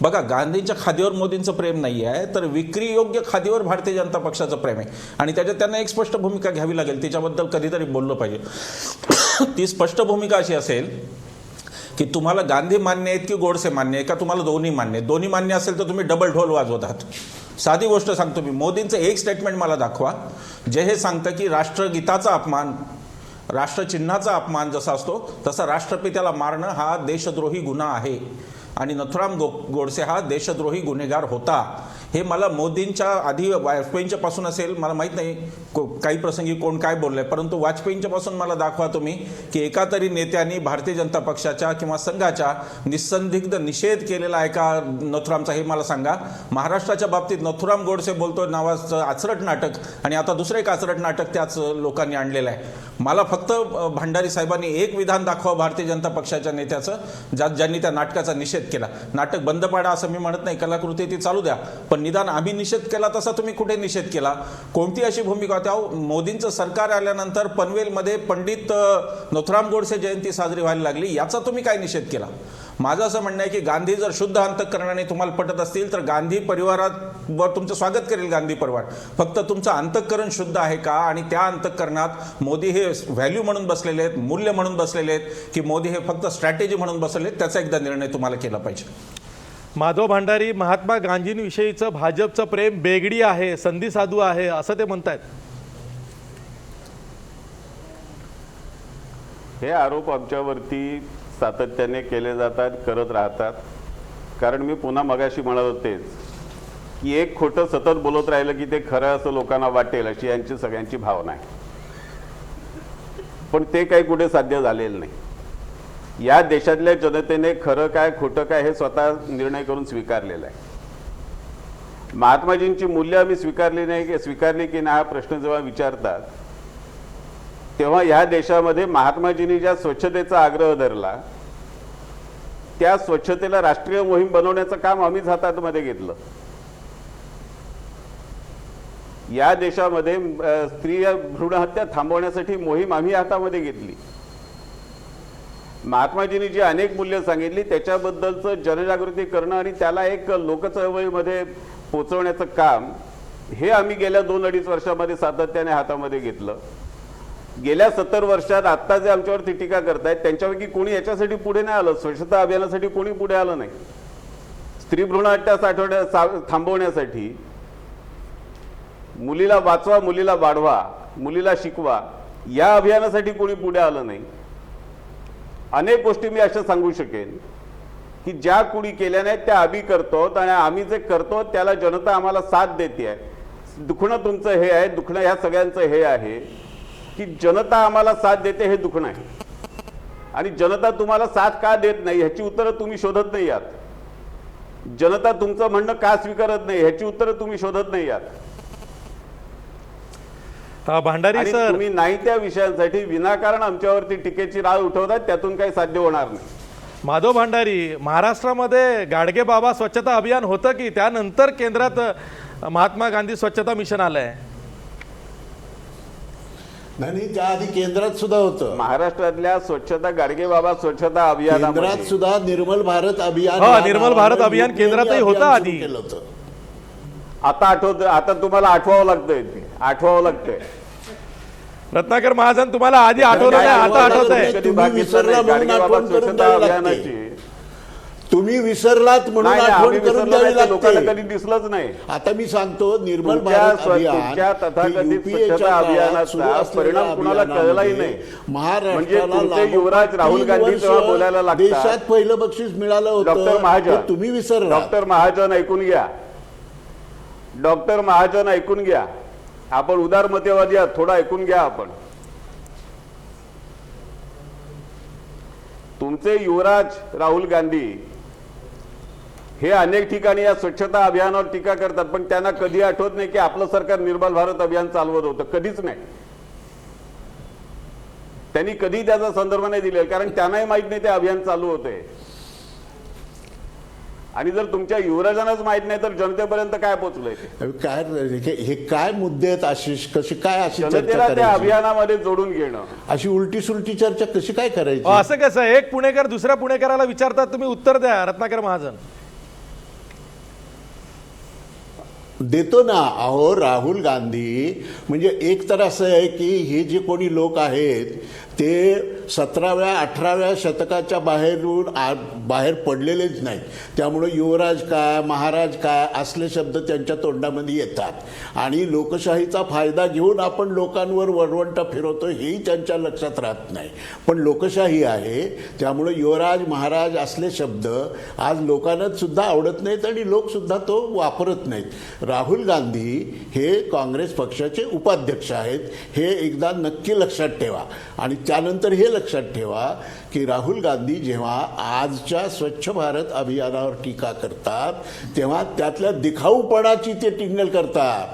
बघा गांधींच्या खादीवर मोदींचं प्रेम नाही आहे, तर विक्री योग्य खादीवर भारतीय जनता पक्षाचं प्रेम आहे. आणि त्याच्यात त्यांना एक स्पष्ट भूमिका घ्यावी लागेल, तिच्याबद्दल कधीतरी बोललं पाहिजे. ती स्पष्ट भूमिका अशी असेल की तुम्हाला गांधी मान्य आहेत की गोडसे मान्य आहे, का तुम्हाला दोन्ही मान्य आहेत. दोन्ही मान्य असेल तर तुम्ही डबल ढोल वाजवत आहात. साधी गोष्ट सांगतो मी, मोदींचं एक स्टेटमेंट मला दाखवा जे हे सांगतं की राष्ट्रगीताचा अपमान, राष्ट्रचिन्हाचा अपमान जसा असतो तसा राष्ट्रपित्याला मारणं हा देशद्रोही गुन्हा आहे, आणि नथुराम गोडसे हा देशद्रोही गुन्हेगार होता. हे मला मोदींच्या आधी वाजपेयींच्या पासून असेल, मला माहीत नाही काही प्रसंगी कोण काय बोललंय, परंतु वाजपेयींच्या पासून मला दाखवा तुम्ही की एका तरी नेत्यांनी भारतीय जनता पक्षाच्या किंवा संघाच्या निस्संदिग्ध निषेध केलेला आहे का नथुरामचा, हे मला सांगा. महाराष्ट्राच्या बाबतीत नथुराम गोडसे बोलतोय नावाचं आचरट नाटक, आणि आता दुसरं एक आचरट नाटक त्याच लोकांनी आणलेलं आहे. मला फक्त भंडारी साहेबांनी एक विधान दाखवा भारतीय जनता पक्षाच्या नेत्याचं ज्यांनी त्या नाटकाचा निषेध केला. नाटक बंद पाडा असं मी म्हणत नाही, कलाकृती ती चालू द्या, पण निदान आम्ही निषेध केला तसा तुम्ही कुठे निषेध केला, कोणती अशी भूमिका होती. मोदींचं सरकार आल्यानंतर पनवेलमध्ये पंडित नथुराम गोडसे जयंती साजरी व्हायला लागली, याचा तुम्ही काय निषेध केला. माझं असं म्हणणं आहे की गांधी जर शुद्ध अंतःकरणाने तुम्हाला पटत असतील तर गांधी परिवारावर तुमचं स्वागत करेल गांधी परिवार. फक्त तुमचं अंतःकरण शुद्ध आहे का, आणि त्या अंतःकरणात मोदी हे व्हॅल्यू म्हणून बसलेले आहेत, मूल्य म्हणून बसलेले आहेत, की मोदी हे फक्त स्ट्रॅटेजी म्हणून बसलेले आहेत, त्याचा एकदा निर्णय तुम्हाला केला पाहिजे. माधव भांडारी, महात्मा गांधींविषयीचं भाजपचं प्रेम बेगडी आहे, संधी साधू आहे असं ते म्हणतायत. हे आरोप आमच्यावरती सातत्याने केले जातात, करत राहतात. कारण मी पुन्हा मगाशी म्हणत होतेच की एक खोटं सतत बोलत राहिलं की ते खरं असं लोकांना वाटेल अशी यांची सगळ्यांची भावना आहे, पण ते काही कुठे साध्य झालेलं नाही. या देशातल्या जनतेने खरं काय खोटं काय हे स्वतः निर्णय करून स्वीकारलेलं आहे. महात्माजींची मूल्य आम्ही स्वीकारली की नाही हा प्रश्न जेव्हा विचारतात तेव्हा ह्या देशामध्ये महात्माजींनी ज्या स्वच्छतेचा आग्रह धरला त्या स्वच्छतेला राष्ट्रीय मोहीम बनवण्याचं काम आम्हीच हातामध्ये घेतलं. या देशामध्ये स्त्री भ्रूण हत्या थांबवण्यासाठी मोहीम आम्ही हातामध्ये घेतली. महात्माजींनी जी अनेक मूल्य सांगितली त्याच्याबद्दलचं जनजागृती करणं आणि त्याला एक लोकचळवळीमध्ये पोचवण्याचं काम हे आम्ही गेल्या 2-2.5 वर्षामध्ये सातत्याने हातामध्ये घेतलं. गेल्या 70 वर्षात आत्ता जे आमच्यावरती टीका करतायत त्यांच्यापैकी कोणी याच्यासाठी पुढे नाही आलं. स्वच्छता अभियानासाठी कोणी पुढे आलं नाही. स्त्री भ्रूण हत्या थांबवण्यासाठी, मुलीला वाचवा, मुलीला वाढवा, मुलीला शिकवा या अभियानासाठी कोणी पुढे आलं नाही. अनेक गोष्टी मी अशा सांगू शकेन की ज्या कुणी केल्या नाहीत त्या आम्ही करतो आणि आम्ही जे करतो त्याला जनता आम्हाला साथ देते आहे. दुखणं तुमचं हे आहे, दुखणं ह्या सगळ्यांचं हे आहे की जनता आम्हाला साथ देते हे दुखणं आहे. आणि जनता तुम्हाला साथ का देत नाही ह्याची उत्तरं तुम्ही शोधत नाही आहात. जनता तुमचं म्हणणं का स्वीकारत नाही ह्याची उत्तरं तुम्ही शोधत नाही आहात. भांडारी आणि सर, तुम्ही नाही त्या विषयांसाठी विनाकारण आमच्यावरती टीकेची राळ उठवतात, त्यातून काही साध्य होणार नाही. माधव भांडारी, महाराष्ट्रामध्ये गाडगे बाबा स्वच्छता अभियान होतं की त्यानंतर केंद्रात महात्मा गांधी स्वच्छता मिशन आलंय? नाही, त्याआधी केंद्रात सुद्धा होतं. महाराष्ट्रातल्या स्वच्छता गाडगे बाबा स्वच्छता केंद्रात अभियानामध्ये सुद्धा निर्मल भारत अभियान, हो, निर्मल भारत अभियान केंद्रातही होतं आधी. केलं होतं. आता आठवत, आता तुम्हाला आठवावं लागतंय, ते आठवावं लागतंय. रत्नाकर महाजन, तुम्हाला आधी आठवलं नाही, आता आठवत आहे. कधी भाग घेतला नाही. गाडगे बाबा स्वच्छता अभियानाची तुम्ही विसरलात म्हणून नाही, आठवण आम्ही करून विसरलो द्यावी नाही, ते लोकांना लागते. कधी दिसलंच नाही. आता मी सांगतो, निर्मल तुमच्या भारत अभियान तुमच्या तथाकथित हे UPA च्या स्वच्छता काळात सुरू अभियानाचा असलेल्या परिणाम कुणाला कळलाही नाही. अभियानामध्ये म्हणजे महाराष्ट्राला तुमचे लागोपाठ युवराज राहुल 3 गांधी वर्ष तेव्हा बोलायला लागतात. देशात पहिलं बक्षीस मिळालं होतं. डॉक्टर महाजन, ते तुम्ही विसरला. डॉक्टर महाजन ऐकून घ्या. डॉक्टर महाजन ऐकून घ्या. आपण उदारमतवादी आहात, थोडं ऐकून घ्या. आपण तुमचे युवराज राहुल गांधी हे अनेक ठिकाणी या स्वच्छता अभियानावर टीका करतात, पण त्यांना कधी आठवत नाही की आपलं सरकार निर्मल भारत अभियान चालवत होतं. कधीच नाही. त्यांनी कधी त्याचा संदर्भ नाही दिलेला, कारण त्यांनाही माहित नाही ते अभियान चालू होते. आणि जर तुमच्या युवराजांनाच माहित नाही तर जनतेपर्यंत काय पोहोचलंय ते? काय हे काय मुद्दे आहेत आशिष? कशी काय अशी चर्चा जनतेला त्या करायची? अभियानामध्ये जोडून घेणं, अशी उलटी सुलटी चर्चा कशी काय करायची? असं कसं? एक पुणेकर दुसऱ्या पुणेकराला विचारतात, तुम्ही उत्तर द्या रत्नाकर महाजन. देतो ना. अहो, राहुल गांधी म्हणजे एक तर असं आहे की हे जे कोणी लोक आहेत ते 17व्या 18व्या शतकाच्या बाहेर पडलेलेच नाहीत. त्यामुळे युवराज काय, महाराज काय असले शब्द त्यांच्या तोंडामध्ये येतात आणि लोकशाहीचा फायदा घेऊन आपण लोकांवर वरवंटा फिरवतो हेही त्यांच्या लक्षात राहत नाही. पण लोकशाही आहे, त्यामुळे युवराज महाराज असले शब्द आज लोकांना सुद्धा आवडत नाहीत आणि लोकसुद्धा तो वापरत नाहीत. राहुल गांधी हे काँग्रेस पक्षाचे उपाध्यक्ष आहेत, हे एकदा नक्की लक्षात ठेवा. आणि त्यानंतर हे लक्षात ठेवा की राहुल गांधी जेव्हा आजच्या स्वच्छ भारत अभियानावर टीका करतात तेव्हा त्यातल्या दिखाऊपणाची ते टिंगल करतात.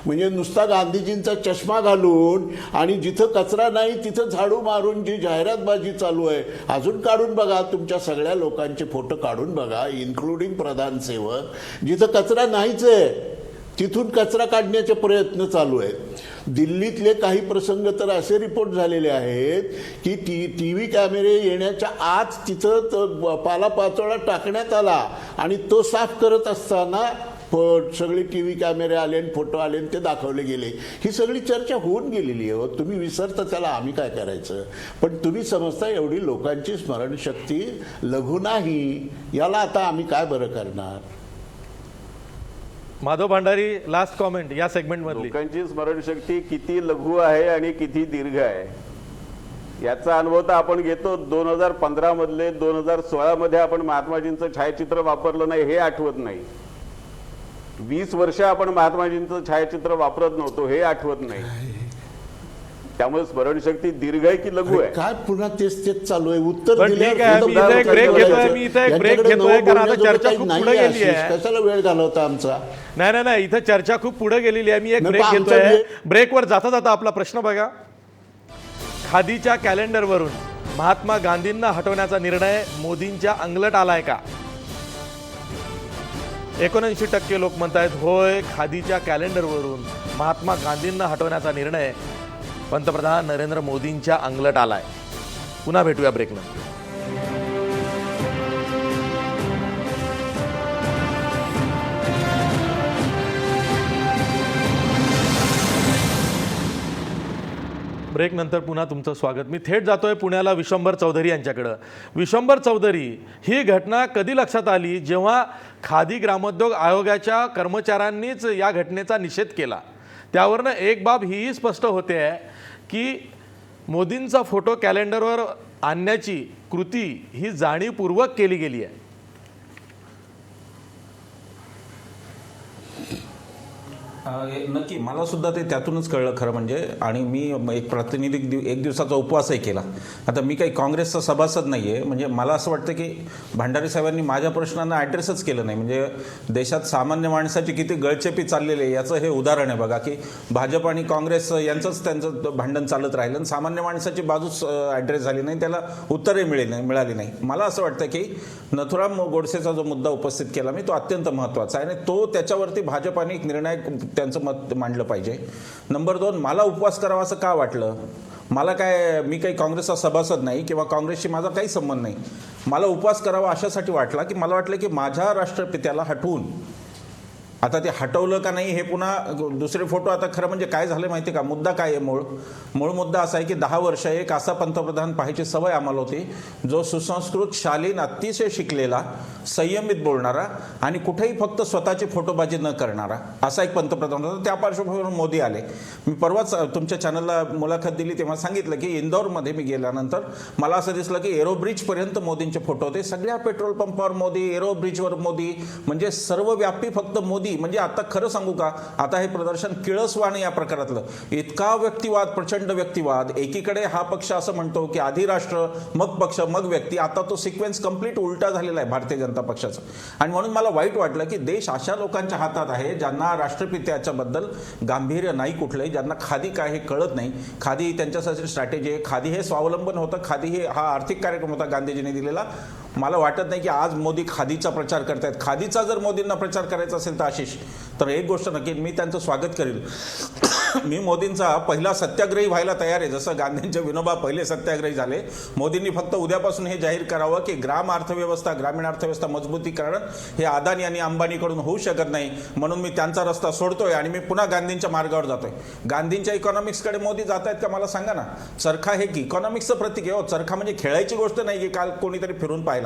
म्हणजे नुसता गांधीजींचा चष्मा घालून आणि जिथं कचरा नाही तिथं झाडू मारून जी जाहिरातबाजी चालू आहे, अजून काढून बघा, तुमच्या सगळ्या लोकांचे फोटो काढून बघा, इन्क्लुडिंग प्रधानसेवक. जिथं कचरा नाहीच आहे तिथून कचरा काढण्याचे प्रयत्न चालू आहेत. दिल्लीतले काही प्रसंग तर असे रिपोर्ट झालेले आहेत की टी व्ही कॅमेरे येण्याच्या आत तिथं पालापाचोळा टाकण्यात आला आणि तो साफ करत असताना सगळे टी व्ही कॅमेरे आले आणि फोटो आले आणि ते दाखवले गेले. ही सगळी चर्चा होऊन गेलेली आहे. तुम्ही विसरता त्याला आम्ही काय करायचं? पण तुम्ही समजता एवढी लोकांची स्मरणशक्ती लघु नाही, याला आता आम्ही काय बरं करणार? माधव भांडारी, लास्ट कॉमेंट या सेगमेंट मधली. लोकांची स्मरणशक्ती किती लघु आहे आणि किती दीर्घ आहे याचा अनुभव तर आपण घेतो. 2015 मधले 2016 मध्ये आपण महात्माजींचं छायाचित्र वापरलं नाही हे आठवत नाही. 20 वर्ष आपण महात्माजींचं छायाचित्र वापरत नव्हतो हे आठवत नाही. त्यामुळे स्मरणशक्ती दीर्घ आहे की लघु आहे? काय पुन्हा तेच चालू आहे? उत्तर पण ठीक आहे, मी इथे एक ब्रेक घेतोय, कारण आता चर्चा खूप पुढे गेली आहे. कशाला वेळ घालवता आमचा? नाही, इथं चर्चा खूप पुढे गेलेली आहे. मी एक नाही, ब्रेक पण आमचा घेतोय. वेळ- ब्रेकवर जाता जाता आपला प्रश्न बघा. खादीच्या कॅलेंडरवरून महात्मा गांधींना हटवण्याचा निर्णय मोदींच्या अंगलट आलाय का? 79% लोक म्हणतायत होय, खादीच्या कॅलेंडरवरून महात्मा गांधींना हटवण्याचा निर्णय पंतप्रधान नरेंद्र मोदींच्या अंगलट आलाय. पुन्हा भेटूया ब्रेकनंतर. ब्रेकनंतर पुन्हा तुमचं स्वागत. मी थेट जातोय पुण्याला विश्वंभर चौधरी यांच्याकडं. विश्वंभर चौधरी, ही घटना कधी लक्षात आली जेव्हा खादी ग्रामोद्योग आयोगाच्या कर्मचाऱ्यांनीच या घटनेचा निषेध केला? त्यावरनं एक बाब हीही स्पष्ट होते आहे की मोदींचा फोटो कॅलेंडरवर आणण्याची कृती ही जाणीवपूर्वक केली गेली आहे. नक्की मला सुद्धा ते त्यातूनच कळलं खरं म्हणजे. आणि मी एक प्रातिनिधिक एक दिवसाचा उपवासही केला. आता मी काही काँग्रेसचा सभासद नाही आहे, म्हणजे मला असं वाटतं की भंडारी साहेबांनी माझ्या प्रश्नांना ॲड्रेसच केलं नाही. म्हणजे देशात सामान्य माणसाची किती गळचेपी चाललेली आहे याचं हे उदाहरण आहे बघा, की भाजप आणि काँग्रेस त्यांचं भांडण चालत राहिलं आणि सामान्य माणसाची बाजूच ॲड्रेस झाली नाही, त्याला उत्तरही मिळाली नाही. मला असं वाटतं की नथुराम गोडसेचा जो मुद्दा उपस्थित केला मी, तो अत्यंत महत्त्वाचा आहे आणि तो त्याच्यावरती भाजपाने एक निर्णय त्यांचं मत मांडलं पाहिजे. नंबर 2, मला उपवास करावा असं का वाटलं? मी काही काँग्रेसचा सभासद नाही किंवा काँग्रेसशी माझा काही संबंध नाही. मला उपवास करावा अशासाठी वाटला की मला वाटलं की माझ्या राष्ट्रपित्याला हटवून, आता ते हटवलं का नाही हे पुन्हा दुसरे फोटो. आता खरं म्हणजे काय झालं माहिती आहे का? मुद्दा काय आहे? मूळ मुद्दा असा आहे की 10 वर्ष एक असा पंतप्रधान पाहायची सवय आम्हाला होती, जो सुसंस्कृत, शालीन, अतिशय शिकलेला, संयमित बोलणारा आणि कुठेही फक्त स्वतःची फोटोबाजी न करणारा असा एक पंतप्रधान होता. त्या पार्श्वभूमीवर मोदी आले. मी परवाच तुमच्या चॅनलला मुलाखत दिली तेव्हा सांगितलं की इंदौरमध्ये मी गेल्यानंतर मला असं दिसलं की एरो ब्रिजपर्यंत मोदींचे फोटो होते. सगळ्या पेट्रोल पंपावर मोदी, एरो ब्रिजवर मोदी, म्हणजे सर्वव्यापी फक्त मोदी. म्हणजे आता खरं सांगू का, आता हे प्रदर्शन किळसवाणं या प्रकारातलं. इतका व्यक्तिवाद, प्रचंड व्यक्तिवाद. एकीकडे हा पक्ष असं म्हणतो की आधी राष्ट्र, मग पक्ष, मग व्यक्ती. आता तो सिक्वेन्स कंप्लीट उलटा झालेला आहे भारतीय जनता पक्षाचा. आणि म्हणून मला वाईट वाटलं की देश अशा लोकांच्या हातात आहे ज्यांना राष्ट्रपित्याच्याबद्दल गांभीर्य नाही कुठलंही, ज्यांना खादी काय हे कळत नाही. खादी त्यांच्यासाठी स्ट्रॅटेजी आहे. खादी हे स्वावलंबन होतं. खादी हे हा आर्थिक कार्यक्रम होता गांधीजींनी दिलेला. मला वाटत नाही की आज मोदी खादीचा प्रचार करतायत. खादीचा जर मोदींना प्रचार करायचा असेल तर आशिष, तर एक गोष्ट नक्की मी त्यांचं स्वागत करेल. मी मोदींचा पहिला सत्याग्रही व्हायला तयार आहे. जसं गांधींचे विनोबा पहिले सत्याग्रही झाले, मोदींनी फक्त उद्यापासून हे जाहीर करावं की ग्रामीण अर्थव्यवस्था मजबूतीकरण हे अदानी आणि अंबानीकडून होऊ शकत नाही. म्हणून मी त्यांचा रस्ता सोडतोय आणि मी पुन्हा गांधींच्या मार्गावर जातोय. गांधींच्या इकॉनॉमिक्सकडे मोदी जात आहेत का मला सांगा ना. चरखा हे इकॉनॉमिक्सचं प्रतीक आहे. चरखा म्हणजे खेळायची गोष्ट नाही की काल कोणीतरी फिरून पाहिला.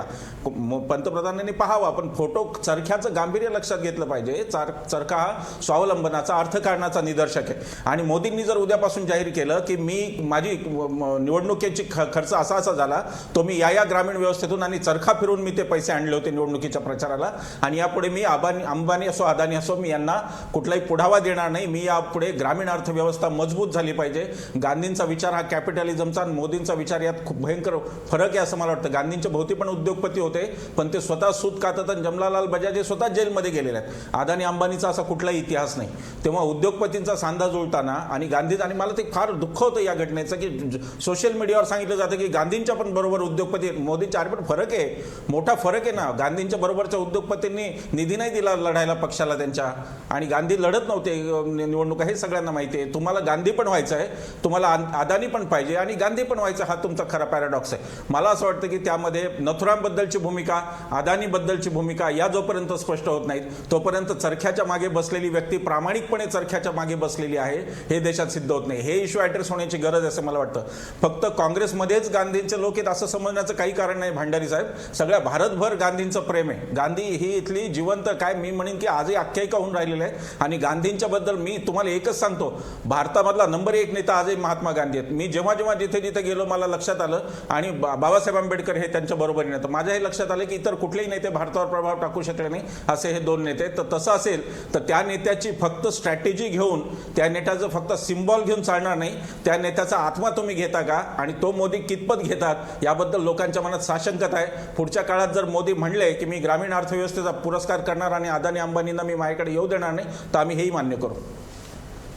पंतप्रधानांनी पाहावा, पण फोटो चरख्याचं गांभीर्य लक्षात घेतलं पाहिजे. चरखा हा स्वावलंबनाचा, अर्थकारणाचा निदर्शक आहे. आणि मोदींनी जर उद्यापासून जाहीर केलं की माझी निवडणुकीची खर्च असा झाला, तो मी या ग्रामीण व्यवस्थेतून आणि चरखा फिरून मी ते पैसे आणले होते निवडणुकीच्या प्रचाराला, आणि यापुढे मी अंबानी असो अदानी असो मी यांना कुठलाही पुढावा देणार नाही. मी यापुढे ग्रामीण अर्थव्यवस्था मजबूत झाली पाहिजे. गांधींचा विचार हा कॅपिटलिझमचा आणि मोदींचा विचार यात खूप भयंकर फरक आहे असं मला वाटतं. गांधींच्या भोवती पण उद्योगपती होते, पण ते स्वतः सूत कातत आणि जमनालाल बजाज हे स्वतः जेलमध्ये गेलेले आहेत. अदानी अंबानीचा असा कुठलाही इतिहास नाही. तेव्हा उद्योगपतींचा सांधा जुळताना आणि आणि मला ते फार दुःख होतं या घटनेचं की सोशल मीडियावर सांगितलं जातं की गांधींच्या पण बरोबर उद्योगपती मोदींच्या. पण फरक आहे, मोठा फरक आहे ना. गांधींच्या बरोबरच्या उद्योगपतींनी निधी नाही दिला लढायला पक्षाला त्यांच्या, आणि गांधी लढत नव्हते निवडणुका, हे सगळ्यांना माहिती आहे. तुम्हाला गांधी पण व्हायचं आहे, तुम्हाला अदानी पण पाहिजे आणि गांधी पण व्हायचं, हा तुमचा खरा पॅराडॉक्स आहे. मला असं वाटतं की त्यामध्ये नथुरामबद्दलची भूमिका, अदानीबद्दलची भूमिका या जोपर्यंत स्पष्ट होत नाहीत तोपर्यंत चरख्याच्या मागे बसलेली व्यक्ती प्रामाणिकपणे चरख्याच्या मागे बसलेली आहे हे देशात सिद्ध होत नाही. हे इश्यू ॲड्रेस होण्याची गरज असं मला वाटतं. फक्त काँग्रेसमध्येच गांधींचे लोक आहेत असं समजण्याचं काही कारण नाही भंडारी साहेब. सगळ्या भारतभर गांधींचं प्रेम आहे. गांधी ही इथली जिवंत मी म्हणेन की आजही आख्यायिका होऊन राहिलेलं आहे. आणि गांधींच्या बद्दल मी तुम्हाला एकच सांगतो, भारतामधला नंबर 1 नेता आजही महात्मा गांधी आहेत. मी जेव्हा जिथे गेलो मला लक्षात आलं, आणि बाबासाहेब आंबेडकर हे त्यांच्या बरोबरीने येतं. माझ्या हे लक्षात आलं की इतर कुठलेही नेते भारतावर प्रभाव टाकू शकले नाही असे हे 2 नेते. तर तसं असेल तर त्या नेत्याची फक्त स्ट्रॅटेजी घेऊन, त्या नेत्याचं फक्त सिम्बॉल घेऊन चालणार नाही. त्या नेत्याचा आत्मा तुम्ही घेता का, आणि तो मोदी कितपत घेतात याबद्दल लोकांच्या मनात साशंकता आहे. पुढच्या काळात जर मोदी म्हणले की मी ग्रामीण अर्थव्यवस्थेचा पुरस्कार करणार आणि अदानी अंबानींना मी माझ्याकडे येऊ देणार नाही, तर आम्ही हेही मान्य करू.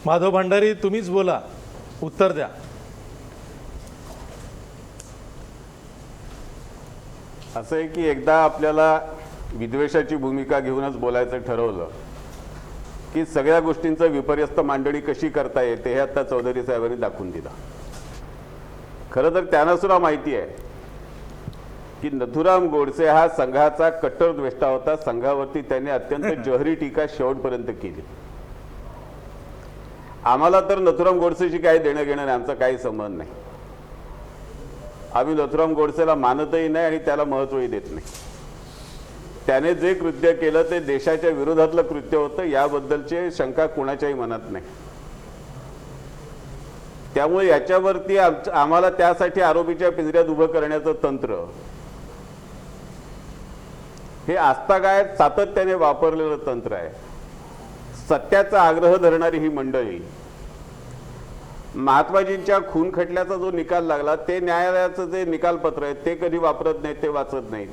माधव भंडारी, तुम्हीच बोला, उत्तर द्या. असं आहे की एकदा आपल्याला विद्वेषाची भूमिका घेऊनच बोलायचं ठरवलं की सगळ्या गोष्टींचं विपर्यस्त मांडणी कशी करता येते हे आता चौधरी साहेबांनी दाखवून दिलं. खरं तर त्यांना सुद्धा माहिती आहे की नथुराम गोडसे हा संघाचा कट्टर द्वेष्टा होता. संघावरती त्यांनी अत्यंत जहरी टीका शेवटपर्यंत केली. आम्हाला तर नथुराम गोडसेशी काही देणं घेणं नाही, आमचा काही संबंध नाही. आम्ही नथुराम गोडसेला मानतही नाही आणि त्याला महत्त्वही देत नाही. त्याने जे कृत्य केलं ते देशाच्या विरोधातलं कृत्य होतं, याबद्दलची शंका कुणाच्याही मनात नाही. त्यामुळे याच्यावरती आम्हाला त्यासाठी आरोपीच्या पिंजऱ्यात उभं करण्याचं तंत्र हे आजतागायत सातत्याने वापरलेलं तंत्र आहे. सत्याचा आग्रह धरणारी ही मंडळी महात्माजींच्या खून खटल्याचा जो निकाल लागला ते न्यायालयाचं जे निकालपत्र आहे ते कधी वापरत नाहीत, ते वाचत नाहीत.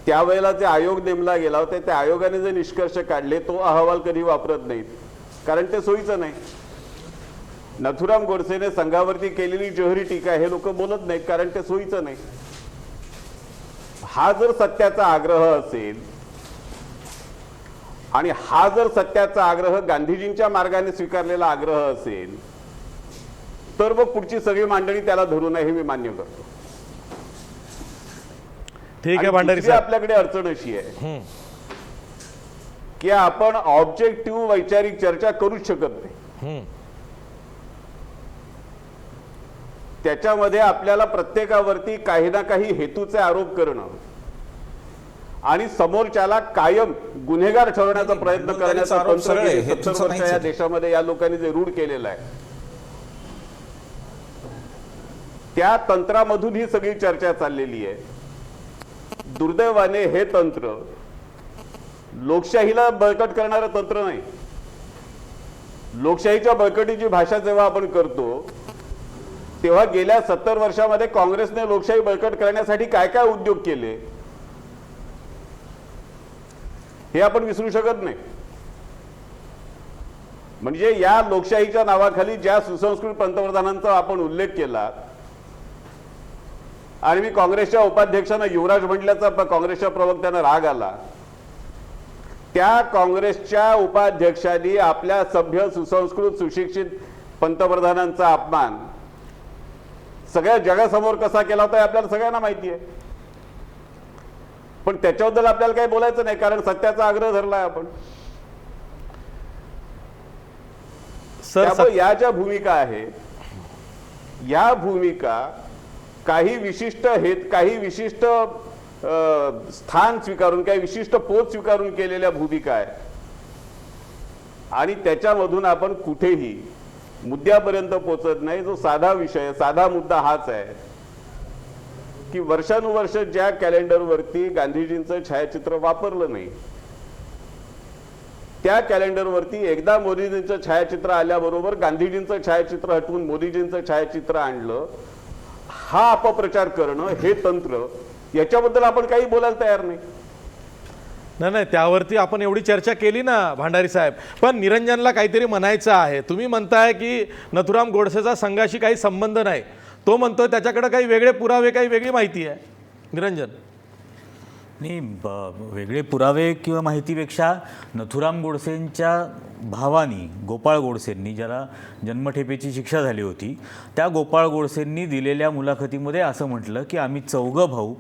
त्यावेळेला जे आयोग नेमला गेला होता त्या आयोगाने जे निष्कर्ष काढले तो अहवाल कधी वापरत नाहीत, कारण ते सोयीचं नाही. नथुराम गोडसेने संघावरती केलेली जहरी टीका हे लोक बोलत नाहीत, कारण ते सोयीचं नाही. हा जर सत्याचा आग्रह असेल आणि हा जर सत्याचा आग्रह गांधीजींच्या मार्गाने स्वीकारलेला आग्रह असेल तर मग पुढची सगळी मांडणी त्याला धरू नये हे मी मान्य करतो. ठीक आहे आणि भांडारी दुसरी साहेब. आपल्याकडे अडचण अशी आहे की आपण ऑब्जेक्टिव्ह वैचारिक चर्चा करूच शकत नाही. त्याच्यामध्ये आपल्याला प्रत्येकावरती काही ना काही हेतूचे आरोप करणं आणि समोरच्याला कायम गुन्हेगार ठरवण्याचा प्रयत्न करण्याचा आरोप तंत्र सरळ आहे, गेली हेतूचं 70 वर्ष नाहीच या आहे. देशामध्ये या लोकांनी जे रूढ केलेलं आहे त्या तंत्रामधून ही सगळी चर्चा चाललेली आहे. दुर्दैवाने हे तंत्र लोकशाहीला बळकट करणारं तंत्र नाही. लोकशाहीच्या बळकटीची भाषा जेव्हा आपण करतो तेव्हा गेल्या 70 वर्षामध्ये काँग्रेसने लोकशाही बळकट करण्यासाठी काय काय उद्योग केले हे आपण विसरू शकत नाही. म्हणजे या लोकशाहीच्या नावाखाली ज्या सुसंस्कृत पंतप्रधानांचा आपण उल्लेख केला आणि मी काँग्रेसच्या उपाध्यक्षांना युवराज म्हटल्याचा काँग्रेसच्या प्रवक्त्यांना राग आला, त्या काँग्रेसच्या उपाध्यक्षांनी आपल्या सभ्य सुसंस्कृत सुशिक्षित पंतप्रधानांचा अपमान सगळ्या जगासमोर कसा केला होता हे आपल्याला सगळ्यांना माहिती आहे. पण त्याच्याबद्दल आपल्याला काही बोलायचं नाही, कारण सत्याचा आग्रह धरलाय आपण. त्यामुळे या ज्या भूमिका आहेत या भूमिका काही विशिष्ट काही विशिष्ट स्थान स्वीकारून काही विशिष्ट पोच स्वीकारून केलेल्या भूमिका आहेत आणि त्याच्यामधून आपण कुठेही मुद्द्यापर्यंत पोहोचत नाही. जो साधा विषय साधा मुद्दा हाच आहे की वर्षानुवर्ष ज्या कॅलेंडरवरती गांधीजींचं छायाचित्र वापरलं नाही त्या कॅलेंडरवरती एकदा मोदीजींचं छायाचित्र आल्याबरोबर गांधीजींचं छायाचित्र हटवून मोदीजींचं छायाचित्र आणलं. हा अपप्रचार करणं हे तंत्र, याच्याबद्दल आपण काही बोलायला तयार नाही. नाही, त्यावरती आपण एवढी चर्चा केली ना भांडारी साहेब. पण निरंजनला काहीतरी म्हणायचं आहे. तुम्ही म्हणताय की नथुराम गोडसेचा संघाशी काही संबंध नाही, तो म्हणतोय त्याच्याकडे काही वेगळे पुरावे काही वेगळी माहिती आहे. निरंजन नाही, वेगळे पुरावे किंवा माहितीपेक्षा नथुराम गोडसेंच्या भावानी गोपाळ गोडसेंनी, ज्याला जन्मठेपेची शिक्षा झाली होती, त्या गोपाळ गोडसेंनी दिलेल्या मुलाखतीमध्ये असं म्हटलं की आम्ही चौघं भाऊ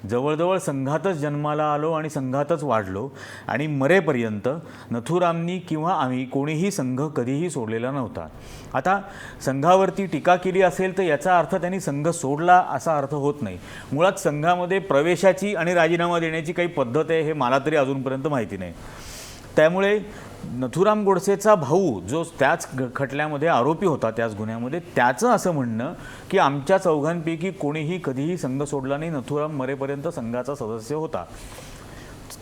जवळजवळ संघातच जन्माला आलो आणि संघातच वाढलो आणि मरेपर्यंत नथुरामनी किंवा आम्ही कोणीही संघ कधीही सोडलेला नव्हता. आता संघावरती टीका केली असेल तर याचा अर्थ त्यांनी संघ सोडला असा अर्थ होत नाही. मुळात संघामध्ये प्रवेशाची आणि राजीनामा देण्याची काही पद्धत आहे हे मला तरी अजूनपर्यंत माहिती नाही. त्यामुळे नथुराम गोडसेचा भाऊ जो त्याच खटल्यामध्ये आरोपी होता, त्याच गुन्ह्यामध्ये, त्याचं असं म्हणणं की आमच्या चौघांपैकी कोणीही कधीही संघ सोडला नाही, नथुराम मरेपर्यंत संघाचा सदस्य होता.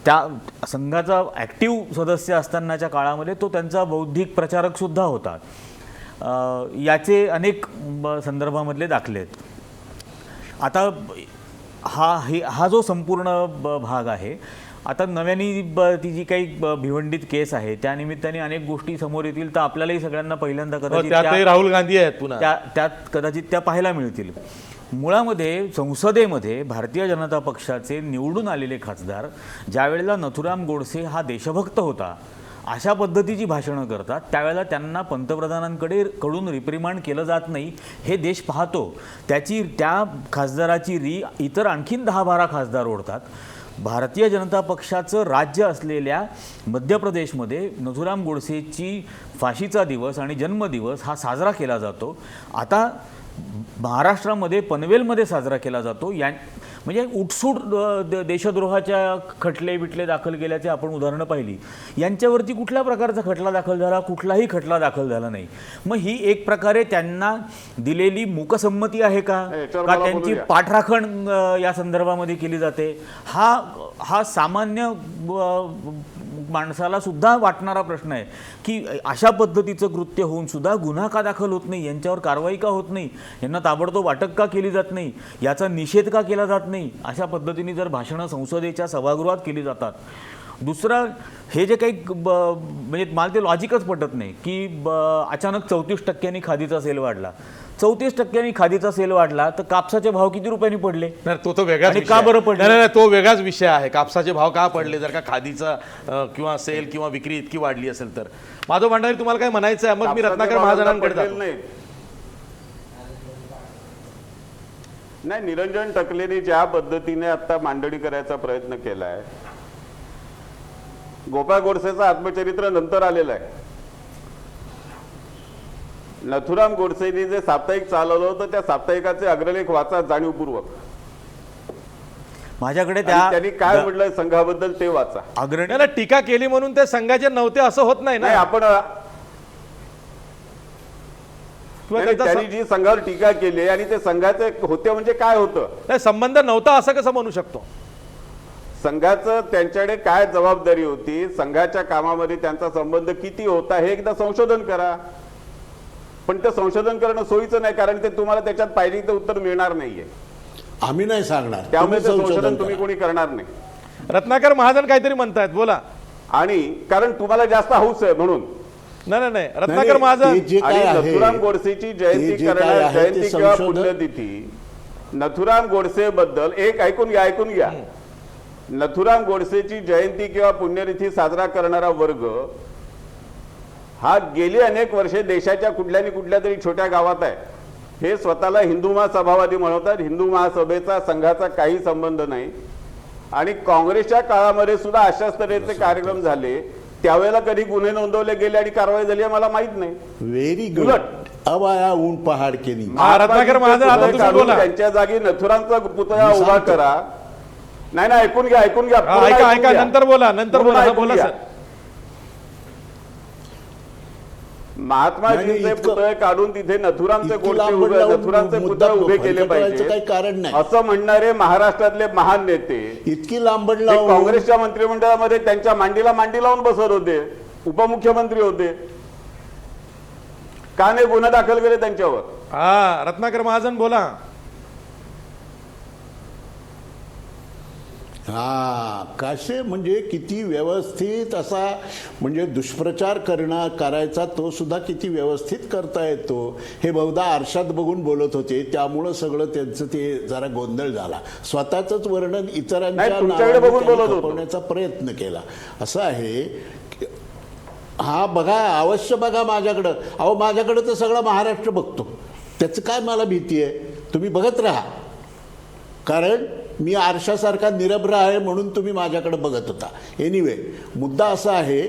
त्या संघाचा ॲक्टिव्ह सदस्य असतानाच्या काळामध्ये तो त्यांचा बौद्धिक प्रचारकसुद्धा होता. याचे अनेक संदर्भामधले दाखले आहेत. आता हा जो संपूर्ण भाग आहे, आता नव्याने ती जी काही भिवंडीत केस आहे त्या निमित्ताने अनेक गोष्टी समोर येतील, तर आपल्यालाही सगळ्यांना पहिल्यांदा कदाचित राहुल गांधी आहेत पुन्हा त्यात कदाचित त्या पाहायला मिळतील. मुळामध्ये संसदेमध्ये भारतीय जनता पक्षाचे निवडून आलेले खासदार ज्यावेळेला नथुराम गोडसे हा देशभक्त होता अशा पद्धतीची भाषणं करतात, त्यावेळेला त्यांना कडून रिप्रिमांड केलं जात नाही हे देश पाहतो. त्या खासदाराची इतर आणखीन 10-12 खासदार ओढतात. भारतीय जनता पक्षाचं राज्य असलेल्या मध्य प्रदेशमध्ये नथुराम गोडसेची फाशीचा दिवस आणि जन्मदिवस हा साजरा केला जातो. आता महाराष्ट्रामध्ये पनवेलमध्ये साजरा केला जातो. म्हणजे उठसूट देशद्रोहाच्या खटले बिटले दाखल केल्याचे आपण उदाहरणं पाहिली. यांच्यावरती कुठल्या प्रकारचा खटला दाखल झाला? कुठलाही खटला दाखल झाला नाही. मग ही एक प्रकारे त्यांना दिलेली मूकसंमती आहे का त्यांची पाठराखण या संदर्भामध्ये केली जाते? हा सामान्य माणसाला सुद्धा वाटणारा प्रश्न आहे की अशा पद्धतीचं कृत्य होऊन सुद्धा गुन्हा का दाखल होत नाही, यांच्यावर कारवाई का होत नाही, यांना ताबडतोब अटक का केली जात नाही, याचा निषेध का केला जात नाही? अशा पद्धतीने जर भाषणं संसदेच्या सभागृहात केली जातात. दुसरं हे जे काही म्हणजे मला ते लॉजिकच पटत नाही की अचानक 34% खादीचा सेल वाढला. 34% खादीचा सेल वाढला तर कापसाचे भाव किती रुपयांनी पडले? तो वेगळाच आणि का बरं पडले? नाही, तो वेगळाच विषय आहे. कापसाचे भाव का पडले जर का खादीचा किंवा सेल किंवा विक्री इतकी वाढली असेल तर? माधव भंडारी, तुम्हाला काय म्हणायचं आहे? मग मी रत्नाकर महाजनांकडे जातो. नाही, निरंजन टकलेने ज्या पद्धतीने आता मांडणी करायचा प्रयत्न केलाय, गोपाळ गोडसेचं आत्मचरित्र नंतर आलेलं आहे. नथुराम गोडसेंनी जे साप्ताहिक चालवलं होतं त्या साप्ताहिकाचे अग्रलेख वाचा जाणीवपूर्वक. माझ्याकडे त्यांनी काय म्हटलंय संघाबद्दल ते वाचा. अग्रण्याला टीका केली म्हणून ते संघाचे नव्हते असं होत नाही ना. आपण त्यांनी जी संघावर टीका केली आणि ते संघाचे होते म्हणजे काय होतं? संबंध नव्हता असं कसं म्हणू शकतो? संघाचं त्यांच्याकडे काय जबाबदारी होती, संघाच्या कामामध्ये त्यांचा संबंध किती होता हे एकदा संशोधन करा. पण ते संशोधन करणं सोयीचं नाही, कारण ते तुम्हाला त्याच्यात पाहिजे ते उत्तर मिळणार नाहीये. आम्ही नाही सांगणार, त्यामुळे ते संशोधन तुम्ही कोणी करणार नाही. रत्नाकर महाजन काहीतरी म्हणतायत, बोला. आणि कारण तुम्हाला जास्त हौस आहे म्हणून. नाही, रत्नाकर महाजन आणि नथुराम गोडसेची जयंती किंवा पुण्यतिथी, नथुराम गोडसे बद्दल ऐकून घ्या. नथुराम गोडसेची जयंती किंवा पुण्यतिथी साजरा करणारा वर्ग हा गेली अनेक वर्षे देशाच्या कुठल्या तरी छोट्या गावात आहे. हे स्वतःला हिंदू महासभावादी म्हणवतात. हिंदू महासभेचा संघाचा काही संबंध नाही. आणि काँग्रेसच्या काळामध्ये सुद्धा अशाच तऱ्हेचे कार्यक्रम झाले. त्यावेळेला कधी गुन्हे नोंदवले गेले आणि कारवाई झाली मला माहित नाही. Very good. अब आया ऊन पहाड के नीचे. रत्नाकर महाजन, आता तुम्ही बोला. त्यांच्या जागी नथुरामचा पुतळा उभा करा. नाही, ऐकून घ्या. ऐका, नंतर बोला. बोला सर. महात्माजींचे पुतळे काढून तिथे नथुरामचे पुतळे उभे केले पाहिजे काही कारण नाही असं म्हणणारे महाराष्ट्रातले महान नेते इतकी लांबड काँग्रेसच्या मंत्रिमंडळामध्ये त्यांच्या मांडी लावून बसत होते. उपमुख्यमंत्री होते. का नाही गुन्हा दाखल केले त्यांच्यावर? रत्नाकर महाजन बोला. कसे म्हणजे किती व्यवस्थित असा म्हणजे दुष्प्रचार करायचा तो सुद्धा किती व्यवस्थित करता येतो हे बहुधा आरशात बघून बोलत होते. त्यामुळं सगळं त्यांचं ते जरा गोंधळ झाला. स्वतःच वर्णन इतरांच्या नावाने प्रयत्न केला. असं आहे. बघा, अवश्य बघा माझ्याकडं. माझ्याकडं तर सगळा महाराष्ट्र बघतो. त्याचं काय मला भीती आहे? तुम्ही बघत राहा. कारण मी आरशासारखा निरभ्र आहे म्हणून तुम्ही माझ्याकडे बघत होता. एनिवे, मुद्दा असा आहे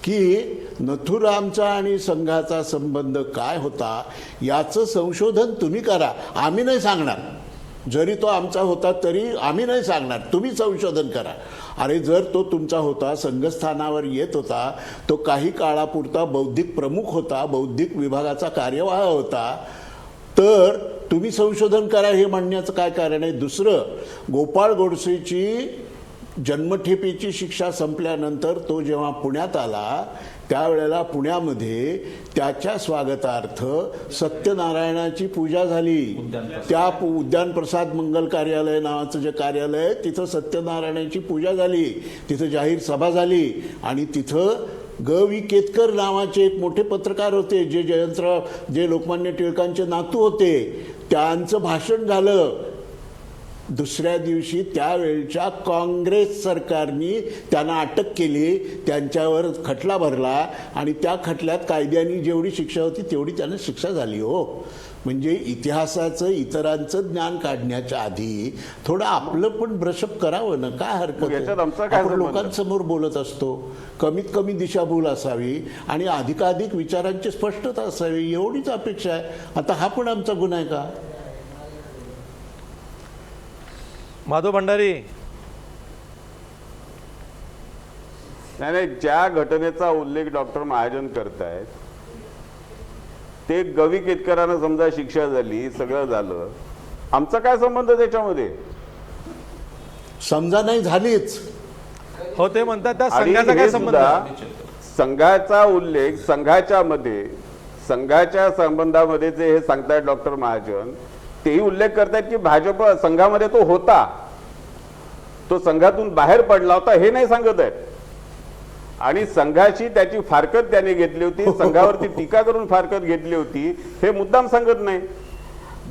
की नथुरामचा आणि संघाचा संबंध काय होता याचं संशोधन तुम्ही करा. आम्ही नाही सांगणार. जरी तो आमचा होता तरी आम्ही नाही सांगणार. तुम्ही संशोधन करा. अरे जर तो तुमचा होता, संघस्थानावर येत होता, तो काही काळापुरता बौद्धिक प्रमुख होता, बौद्धिक विभागाचा कार्यवाह होता, तर तुम्ही संशोधन करा हे म्हणण्याचं काय कारण आहे? दुसरं, गोपाळ गोडसेची जन्मठेपेची शिक्षा संपल्यानंतर तो जेव्हा पुण्यात आला त्यावेळेला पुण्यामध्ये त्याच्या स्वागतार्थ सत्यनारायणाची पूजा झाली. त्या उद्यान प्रसाद मंगल कार्यालय नावाचं जे कार्यालय आहे तिथं सत्यनारायणाची पूजा झाली. तिथं जाहीर सभा झाली आणि तिथं ग.वी. केतकर नावाचे एक मोठे पत्रकार होते जे लोकमान्य टिळकांचे नातू होते. त्यांचं भाषण झालं. दुसऱ्या दिवशी त्यावेळच्या काँग्रेस सरकारने त्यांना अटक केली, त्यांच्यावर खटला भरला आणि त्या खटल्यात कायद्याने जेवढी शिक्षा होती तेवढी त्यांना शिक्षा झाली. हो, म्हणजे इतिहासाचं इतरांचं ज्ञान काढण्याच्या आधी थोडं आपलं पण ब्रशअप करावं ना, काय हरकत याच्यात आहे? आमचा काय आपण संबंध? लोकांसमोर बोलत असतो, कमीत कमी दिशाभूल असावी आणि अधिकाधिक विचारांची स्पष्टता असावी, एवढीच अपेक्षा आहे. आता हा पण आमचा गुन्हा आहे का? माधव भंडारी, नाही, ज्या घटनेचा उल्लेख डॉक्टर महाजन करतायत ते गवी केतकरांना समजा शिक्षा झाली, सगळं झालं, आमचा काय संबंध त्याच्यामध्ये? समजा नाही झालीच. हो ते म्हणतात त्या आणि संघाचा हे काय संबंध? सुद्धा संघाचा उल्लेख संघाच्या संबंधामध्ये जे हे सांगतायत डॉक्टर महाजन, तेही उल्लेख करतायत की भाजप संघामध्ये तो होता, तो संघातून बाहेर पडला होता, हे नाही सांगत आहेत. आणि संघाची त्याची फारकत त्याने घेतली होती, संघावरती टीका करून फारकत घेतली होती, हे मुद्दाम सांगत नाही.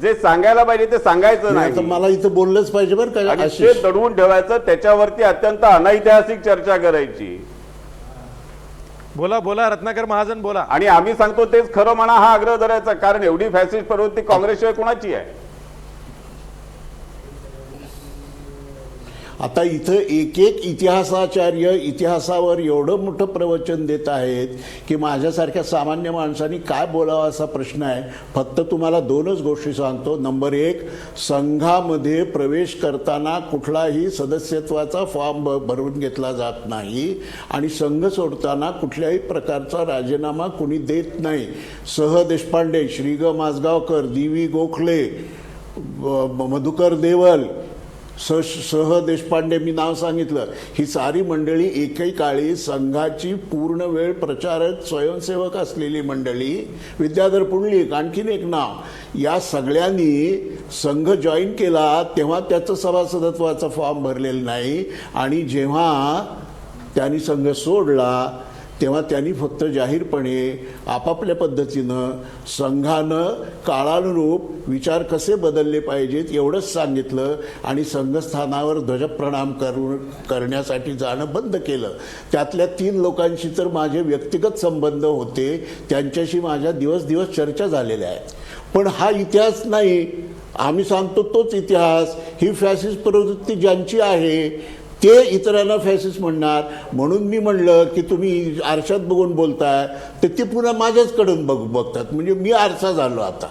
जे सांगायला पाहिजे ते सांगायचं नाही तर नाही मला इथं बोललंच पाहिजे बरं का आणि ते आशिष. दडवून ठेवायचं, त्याच्यावरती अत्यंत अनैतिहासिक चर्चा करायची. बोला बोला रत्नाकर महाजन बोला. आणि आम्ही सांगतो तेच खरं म्हणा हा आग्रह धरायचा, कारण एवढी फॅसिस्ट प्रवृत्ती काँग्रेसशिवाय कोणाची आहे? आता इथं एक एक इतिहासाचार्य इतिहासावर एवढं मोठं प्रवचन देत आहेत की माझ्यासारख्या सामान्य माणसांनी काय बोलावं असा प्रश्न आहे. फक्त तुम्हाला दोनच गोष्टी सांगतो. नंबर एक, संघामध्ये प्रवेश करताना कुठलाही सदस्यत्वाचा फॉर्म भरून घेतला जात नाही आणि संघ सोडताना कुठल्याही प्रकारचा राजीनामा कुणी देत नाही. देशपांडे, श्री ग माजगावकर, दिवी गोखले, मधुकर देवल, देशपांडे, मी नाव सांगितलं, ही सारी मंडळी एकही काळी संघाची पूर्ण वेळ प्रचारक स्वयंसेवक असलेली मंडळी. विद्याधर पुंडलिक आणखीन एक नाव. या सगळ्यांनी संघ जॉईन केला तेव्हा त्याचं सभासदत्वाचा फॉर्म भरलेला नाही आणि जेव्हा त्यांनी संघ सोडला तेव्हा त्यांनी फक्त जाहीरपणे आपापल्या पद्धतीनं संघानं काळानुरूप विचार कसे बदलले पाहिजेत एवढंच सांगितलं आणि संघस्थानावर ध्वजप्रणाम करण्यासाठी जाणं बंद केलं. त्यातल्या 3 लोकांशी तर माझे व्यक्तिगत संबंध होते, त्यांच्याशी माझ्या दिवस चर्चा झालेल्या आहेत. पण हा इतिहास नाही, आम्ही सांगतो तोच इतिहास. ही फॅसिस्ट प्रवृत्ती ज्यांची आहे ते इतरांना फॅसिस्ट म्हणणार. म्हणून मी म्हणलं की तुम्ही आरशात बघून बोलताय तर ते पुन्हा माझ्याचकडून बघतात, म्हणजे मी आरसा झालो. आता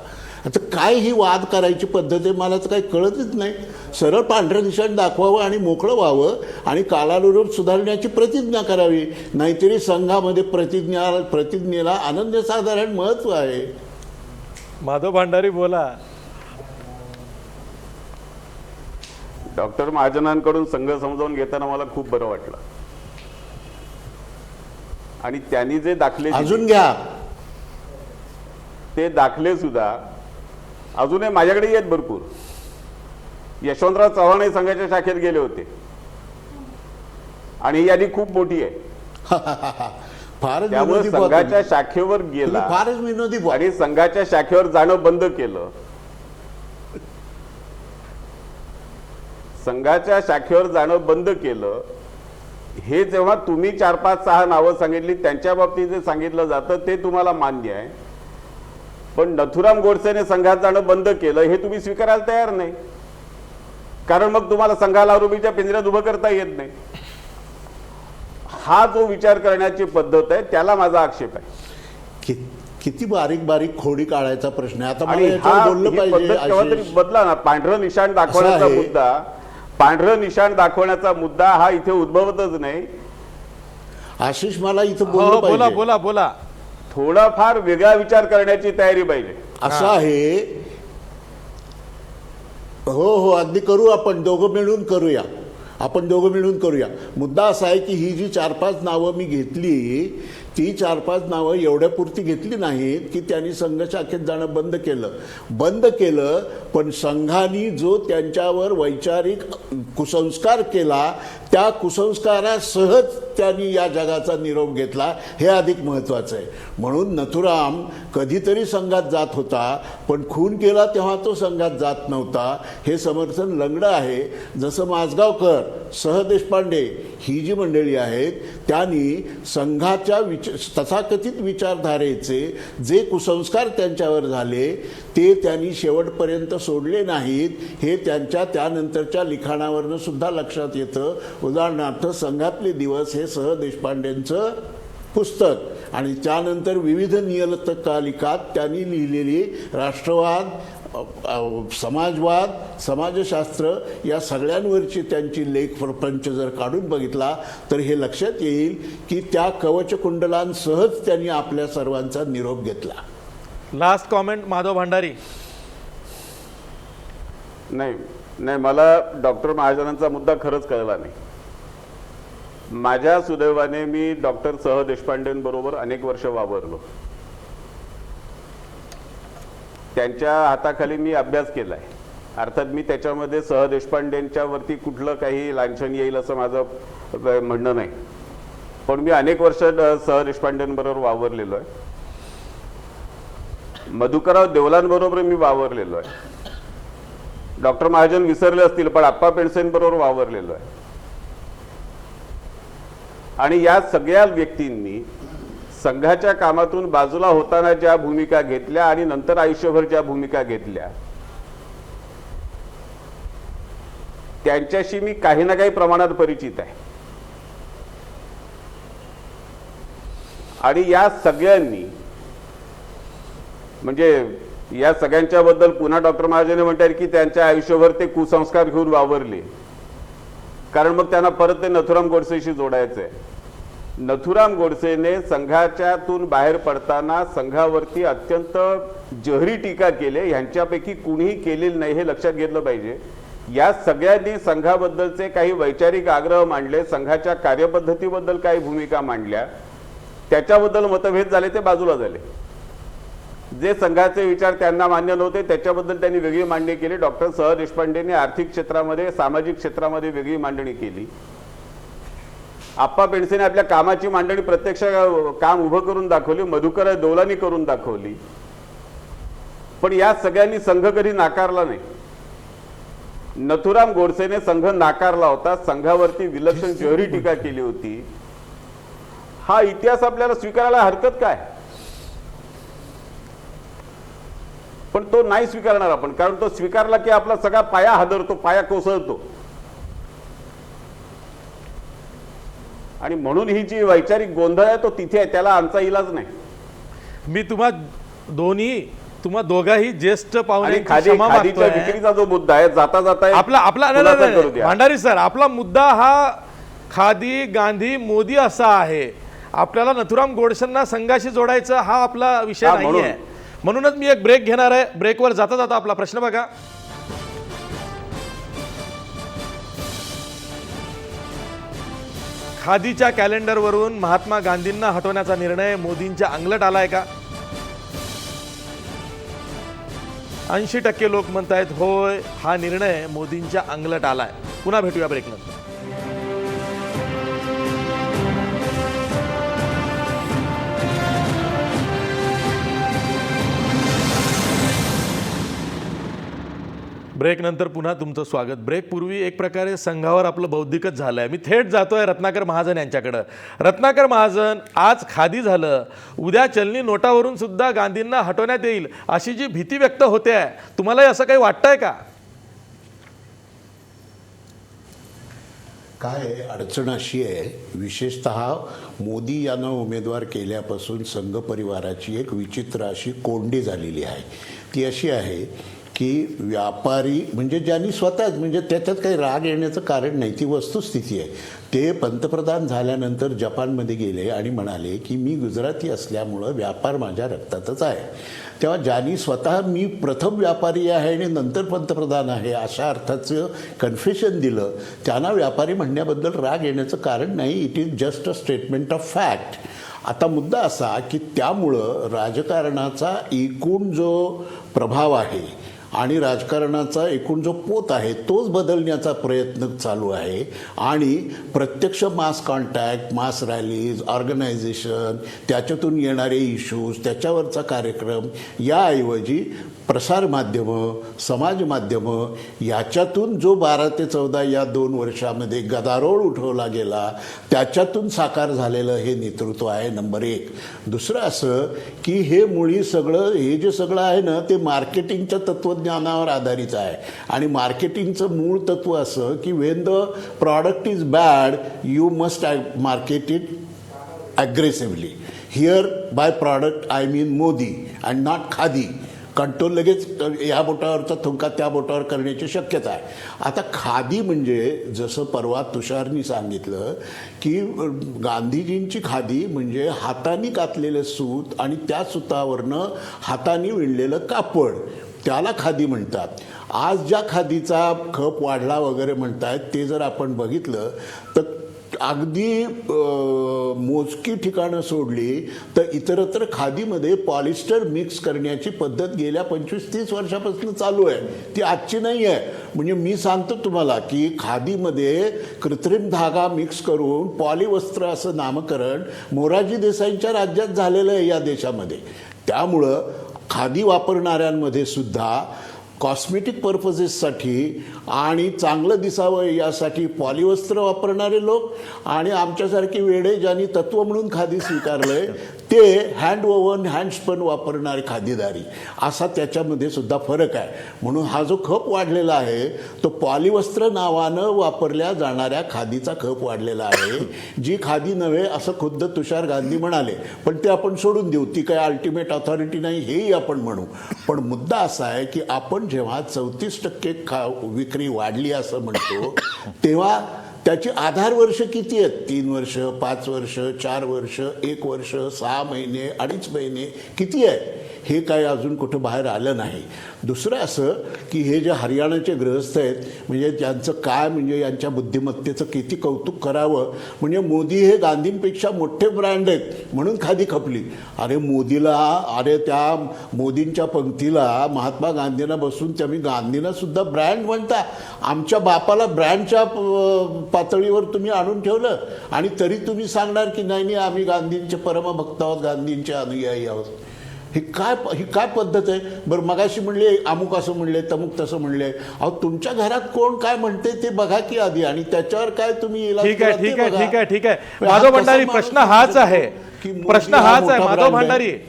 काय ही वाद करायची पद्धत आहे मला तर काही कळतच नाही. सरळ पांढरं निशाण दाखवावं आणि मोकळं व्हावं आणि कालानुरूप सुधारण्याची प्रतिज्ञा करावी. नाहीतरी संघामध्ये प्रतिज्ञेला अनन्यसाधारण महत्त्व आहे. माधव भंडारी बोला. डॉक्टर महाजनांकडून संघ समजावून घेताना मला खूप बरं वाटलं आणि त्यांनी जे दाखले अजून घ्या ते दाखले सुद्धा अजूनही माझ्याकडे आहेत भरपूर. यशवंतराव चव्हाण संघाच्या शाखेत गेले होते आणि ही यादी खूप मोठी आहे. फारच त्यामुळे विनोदी संघाच्या शाखेवर गेला फारच विनोदी आणि संघाच्या शाखेवर जाणं बंद केलं. संघाच्या शाखेवर जाणं बंद केलं हे जेव्हा तुम्ही 4, 5, 6 नावं सांगितली त्यांच्या बाबतीत जे सांगितलं जातं ते तुम्हाला मान्य आहे. पण नथुराम गोडसेने संघात जाणं बंद केलं हे तुम्ही स्वीकारायला तयार नाही, कारण मग तुम्हाला संघाला आरोपीच्या पिंजऱ्यात उभं करता येत नाही. हा जो विचार करण्याची पद्धत आहे त्याला माझा आक्षेप आहे. किती बारीक बारीक खोडी काढायचा प्रश्न आहे. आता मला आणि याच्यावर बोललं ही पद्धत केव्हा तरी पाहिजे. बदला ना. पांढरं निशाण दाखवण्याचा आहे. मुद्दा, पांढरं निशाण दाखवण्याचा मुद्दा हा इथे उद्भवतच नाही. आशिष मला इथं हो बोललं बोला पाहिजे. बोला बोला. थोडाफार वेगळा विचार करण्याची तयारी पाहिजे. असं आहे. हो अगदी करू, आपण दोघं मिळून करूया. मुद्दा असा आहे की ही जी 4-5 नावं मी घेतली ती 4-5 नावं एवढ्यापुरती घेतली नाहीत की त्यांनी संघ शाखेत जाणं बंद केलं पण संघाने जो त्यांच्यावर वैचारिक कुसंस्कार केला त्या कुसंस्कारासहज त्यांनी या जगाचा निरोप घेतला, हे अधिक महत्त्वाचं आहे. म्हणून नथुराम कधीतरी संघात जात होता पण खून केला तेव्हा तो संघात जात नव्हता, हे समर्थन लंगडं आहे. जसं माजगावकर, देशपांडे ही जी मंडळी आहेत त्यांनी संघाच्या तथाकथित विचारधारेचे जे कुसंस्कार त्यांच्यावर झाले ते त्यांनी शेवटपर्यंत सोडले नाहीत, हे त्यांच्या त्यानंतरच्या लिखाणावरनं सुद्धा लक्षात येतं. उदाहरणार्थ संघातले दिवस हे देशपांडेंचं पुस्तक आणि त्यानंतर विविध नियतकालिकात त्यांनी लिहिलेली राष्ट्रवाद, समाजवाद, समाजशास्त्र या सगळ्यांवरची त्यांची लेख प्रपंच जर काढून बघितला तर हे लक्षात येईल की त्या कवचकुंडलांसहज त्यांनी आपल्या सर्वांचा निरोप घेतला. Last comment Madhav Bhandari. नाही, मला डॉक्टर महाजनांचा मुद्दा खरंच कळला नाही. माझ्या सुदैवाने मी डॉक्टर देशपांडेंबरोबर अनेक वर्ष वावरलो. त्यांच्या हाताखाली मी अभ्यास केलाय. अर्थात मी त्याच्यामध्ये देशपांडेंच्या वरती कुठलं काही लांछन येईल असं माझं म्हणणं नाही, पण मी अनेक वर्ष देशपांडेंबरोबर वावरलेलो आहे. मधुकरराव देवलांबरोबर मी वावरलेलो आहे. डॉक्टर महाजन विसरले असतील पण आप्पा पेंडसेंबरोबर वावरलेलो आहे. आणि या सगळ्या व्यक्तींनी संघाच्या कामातून बाजूला होताना ज्या भूमिका घेतल्या आणि नंतर आयुष्यभर ज्या भूमिका घेतल्या त्यांच्याशी मी काही ना काही प्रमाणात परिचित आहे. आणि या सगळ्यांनी म्हणजे या सगळ्यांच्या बद्दल पुन्हा डॉक्टर महाजन म्हणतात की त्यांच्या आयुष्यभर ते कुसंस्कार घेऊन वावरले, कारण मग त्यांना परत ते नथुराम गोडसेशी जोडायचं आहे. नथुराम गोडसेने संघाच्यातून बाहेर पडताना संघावरती अत्यंत जहरी टीका केली, ह्यांच्यापैकी कुणीही केलेली नाही हे लक्षात घेतलं पाहिजे. या सगळ्यांनी संघाबद्दलचे काही वैचारिक आग्रह मांडले, संघाच्या कार्यपद्धतीबद्दल काही भूमिका मांडल्या, त्याच्याबद्दल मतभेद झाले ते बाजूला झाले. जे संघाचे विचार त्यांना मान्य नव्हते त्याच्याबद्दल त्यांनी वेगळी मांडणी केली. डॉक्टर देशपांडेंनी आर्थिक क्षेत्रामध्ये, सामाजिक क्षेत्रामध्ये वेगळी मांडणी केली. आप्पा पेंडसेने आपल्या कामाची मांडणी प्रत्यक्ष काम उभं करून दाखवली, मधुकर देवलांनी करून दाखवली. पण या सगळ्यांनी संघ कधी नाकारला नाही. नथुराम गोडसेने संघ नाकारला होता, संघावरती विलक्षण जहरी टीका केली होती. हा इतिहास आपल्याला स्वीकारायला हरकत काय? पण तो नाही स्वीकारणार आपण, कारण तो स्वीकारला की आपला सगळा पाया हादरतो, पाया कोसळतो. आणि म्हणून ही जी वैचारिक गोंधळ आहे तो तिथे आहे, त्याला आमचा इलाज नाही. मी तुम्हा दोघाही ज्येष्ठ पाहुणे खादीच्या विक्रीचा जो मुद्दा आहे जाता जाता भंडारी सर, आपला मुद्दा हा खादी, गांधी, मोदी असा आहे. आपल्याला नथुराम गोडसेंना संघाशी जोडायचं हा आपला विषय नाहीये. म्हणूनच मी एक ब्रेक घेणार आहे. ब्रेकवर जाता जाता आपला प्रश्न बघा. खादीच्या कॅलेंडरवरून महात्मा गांधींना हटवण्याचा निर्णय मोदींच्या अंगलट आलाय का? 80% लोक म्हणतायत होय, हा निर्णय मोदींच्या अंगलट आलाय. पुन्हा भेटूया ब्रेकनंतर. ब्रेक नंतर पुन्हा तुमचं स्वागत. ब्रेक पूर्वी एक प्रकारे संघावर आपलं बौद्धिकच झालं आहे. मी थेट जातोय रत्नाकर महाजन यांच्याकडं. रत्नाकर महाजन, आज खादी झालं, उद्या चलनी नोटावरून सुद्धा गांधींना हटवण्यात येईल अशी जी भीती व्यक्त होते आहे, तुम्हालाही असं काही वाटतंय का? काय अडचण अशी आहे, विशेषतः मोदी यांना उमेदवार केल्यापासून संघ परिवाराची एक विचित्र अशी कोंडी झालेली आहे. ती अशी आहे की व्यापारी म्हणजे ज्यांनी स्वतःच, म्हणजे त्याच्यात काही राग येण्याचं कारण नाही, ती वस्तुस्थिती आहे. ते पंतप्रधान झाल्यानंतर जपानमध्ये गेले आणि म्हणाले की मी गुजराती असल्यामुळं व्यापार माझ्या रक्तातच आहे. तेव्हा ज्यांनी स्वतः मी प्रथम व्यापारी आहे आणि नंतर पंतप्रधान आहे अशा अर्थाचं कन्फेशन दिलं, त्यांना व्यापारी म्हणण्याबद्दल राग येण्याचं कारण नाही. It is just a statement of fact. आता मुद्दा असा की त्यामुळं राजकारणाचा एकूण जो प्रभाव आहे आणि राजकारणाचा एकूण जो पोत आहे तोच बदलण्याचा प्रयत्न चालू आहे आणि प्रत्यक्ष मास कॉन्टॅक्ट, मास रॅलीज, ऑर्गनायझेशन, त्याच्यातून येणारे इश्यूज, त्याच्यावरचा कार्यक्रम याऐवजी प्रसारमाध्यमं, समाज माध्यमं याच्यातून जो 12 ते 14 या 2 वर्षामध्ये गदारोळ उठवला गेला त्याच्यातून साकार झालेलं हे नेतृत्व आहे नंबर 1. दुसरं असं की हे मुळी सगळं हे जे सगळं आहे ना ते मार्केटिंगच्या तत्त्वज्ञानावर आधारित आहे आणि मार्केटिंगचं मूळ तत्व असं की when the product is bad you must market it aggressively. Here bye product I mean Modi and not khadi. Control लगेच ह्या बोटावरचा थुंका त्या बोटावर करण्याची शक्यता आहे. आता खादी म्हणजे जसं परवा तुषारनी सांगितलं की गांधीजींची खादी म्हणजे हाताने कातलेलं सूत आणि त्या सुतावरनं हाताने विणलेलं कापड, त्याला खादी म्हणतात. आज ज्या खादीचा खप वाढला वगैरे म्हणतायत ते जर आपण बघितलं तर अगदी मोजकी ठिकाणं सोडली तर इतरत्र खादीमध्ये पॉलिस्टर मिक्स करण्याची पद्धत गेल्या 25-30 वर्षापासून चालू आहे. ती आजची नाही आहे. म्हणजे मी सांगतो तुम्हाला की खादीमध्ये कृत्रिम धागा मिक्स करून पॉलिवस्त्र असं नामकरण मोरारजी देसाईंच्या राज्यात झालेलं आहे या देशामध्ये. त्यामुळं खादी वापरणाऱ्यांमध्ये सुद्धा कॉस्मेटिक पर्पजेससाठी आणि चांगलं दिसावं यासाठी पॉलिवस्त्र वापरणारे लोक आणि आमच्यासारखे वेडे ज्यांनी तत्त्व म्हणून खादी स्वीकारलंय ते हँड ओव्हन हँडस्पन वापरणारे खादीदारी, असा त्याच्यामध्ये सुद्धा फरक आहे. म्हणून हा जो खप वाढलेला आहे तो पॉलिवस्त्र नावानं वापरल्या जाणाऱ्या खादीचा खप वाढलेला आहे. जी खादी नव्हे असं खुद्द तुषार गांधी म्हणाले, पण ते आपण सोडून देऊ, ती काय अल्टिमेट ऑथॉरिटी नाही हेही आपण म्हणू. पण मुद्दा असा आहे की आपण जेव्हा 34% विक्री वाढली असं म्हणतो तेव्हा त्याची आधार वर्ष किती आहेत? 3 वर्ष, 5 वर्ष, 4 वर्ष, 1 वर्ष, 6 महिने, 2.5 महिने किती आहे हे काही अजून कुठं बाहेर आलं नाही. दुसरं असं की हे जे हरियाणाचे गृहस्थ आहेत म्हणजे त्यांचं काय म्हणजे यांच्या बुद्धिमत्तेचं किती कौतुक करावं. म्हणजे मोदी हे गांधींपेक्षा मोठे ब्रँड आहेत म्हणून खादी खपली. अरे मोदीला, अरे त्या मोदींच्या पंक्तीला महात्मा गांधींना बसून तुम्ही गांधींना सुद्धा ब्रँड म्हणता. आमच्या बापाला ब्रँडच्या पातळीवर तुम्ही आणून ठेवलं आणि तरी तुम्ही सांगणार की नाही नाही आम्ही गांधींचे परमभक्त आहोत, गांधींचे अनुयायी आहोत. ही काय पद्धत आहे? बरं मगाशी म्हणले अमुक असं म्हणले, तमुक तसं म्हणले. अहो तुमच्या घरात कोण काय म्हणते ते बघा की आधी आणि त्याच्यावर काय तुम्ही इलाज ठीक आहे करा ते ठीक आहे बघा. ठीक आहे ठीक आहे. हा माधव कसा भंडारी माणूस प्रश्न हाच आहे. की मोदी प्रश्न हा हाच आहे मोठा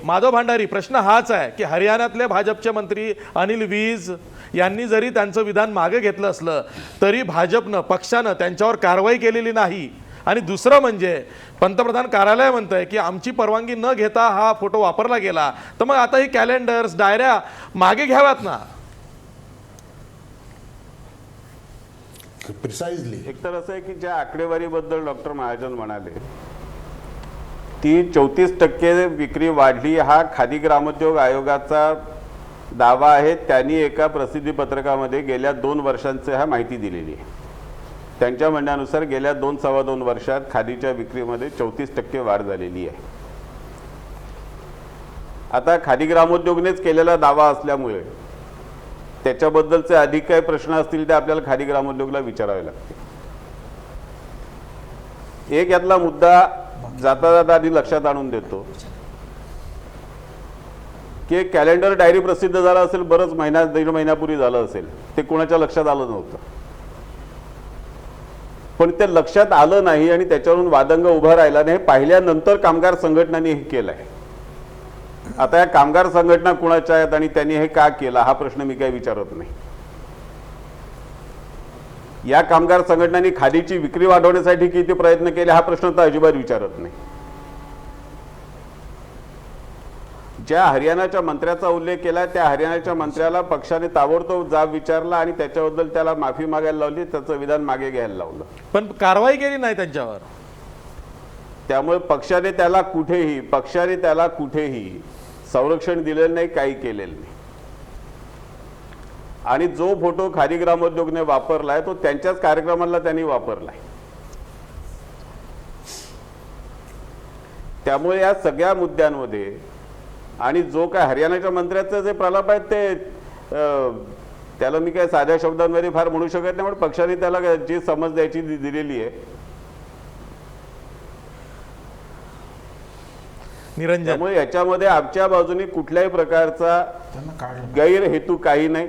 माधव भंडारी प्रश्न हाच आहे की हरियाणातले भाजपचे मंत्री अनिल विज यांनी जरी त्यांचं विधान मागे घेतलं असलं तरी भाजपनं पक्षानं त्यांच्यावर कारवाई केलेली नाही. आणि दुसरं म्हणजे पंतप्रधान कार्यालय म्हणतंय की आमची परवानगी न घेता हा फोटो वापरला गेला, तर मग आता ही कॅलेंडर्स डायऱ्या मागे घ्याव्यात ना. प्रिसाइजली एकतर असं आहे की ज्या आकडेवारीबद्दल डॉक्टर महाजन म्हणाले ती 34% विक्री वाढली हा खादी ग्रामोद्योग आयोगाचा दावा आहे. त्यांनी एका प्रसिद्धी पत्रकामध्ये गेल्या 2 वर्षांची हा माहिती दिलेली आहे. त्यांच्या म्हणण्यानुसार गेल्या 2-2.25 वर्षात खादीच्या विक्रीमध्ये 34% वाढ झालेली आहे. आता खादी ग्रामोद्योगनेच केलेला दावा असल्यामुळे त्याच्याबद्दलचे अधिक काही प्रश्न असतील ते आपल्याला खादी ग्रामोद्योगला विचारावे लागतील. एक यातला मुद्दा जाता जाता आधी लक्षात आणून देतो की कॅलेंडर डायरी प्रसिद्ध झाला असेल, बरंच 1.5 महिन्यापूर्वी झालं असेल, ते कोणाच्या लक्षात आलं नव्हतं. पण ते लक्षात आलं नाही आणि त्याच्यावरून वादंग उभा राहिला नाही. पाहिल्यानंतर कामगार संघटनांनी हे केलंय. आता या कामगार संघटना कुणाच्या आहेत आणि त्यांनी हे का केलं हा प्रश्न मी काही विचारत नाही. या कामगार संघटनांनी खादीची विक्री वाढवण्यासाठी किती प्रयत्न केले हा प्रश्न तर अजिबात विचारत नाही. ज्या हरियाणाच्या मंत्र्याचा उल्लेख केला त्या हरियाणाच्या मंत्र्याला पक्षाने ताबडतोब जाब विचारला आणि त्याच्याबद्दल त्याला माफी मागायला लावली, त्याचं विधान मागे घ्यायला लावलं, पण कारवाई केली नाही त्यांच्यावर. त्यामुळे पक्षाने त्याला कुठेही संरक्षण दिलेलं नाही, काही केलेलं नाही. आणि जो फोटो खादी ग्रामोद्योगने वापरलाय तो त्यांच्याच कार्यक्रमाला त्यांनी वापरलाय. त्यामुळे या सगळ्या मुद्द्यांमध्ये आणि जो काय हरियाणाच्या मंत्र्याचं जे प्रलाप आहेत ते त्याला मी काय साध्या शब्दांमध्ये फार म्हणू शकत नाही, पण पक्षाने त्याला जी समज द्यायची दिलेली आहे. निरंजन, त्यामुळे याच्यामध्ये आमच्या बाजूने कुठल्याही प्रकारचा त्यांना काढलं. गैरहेतू काही नाही.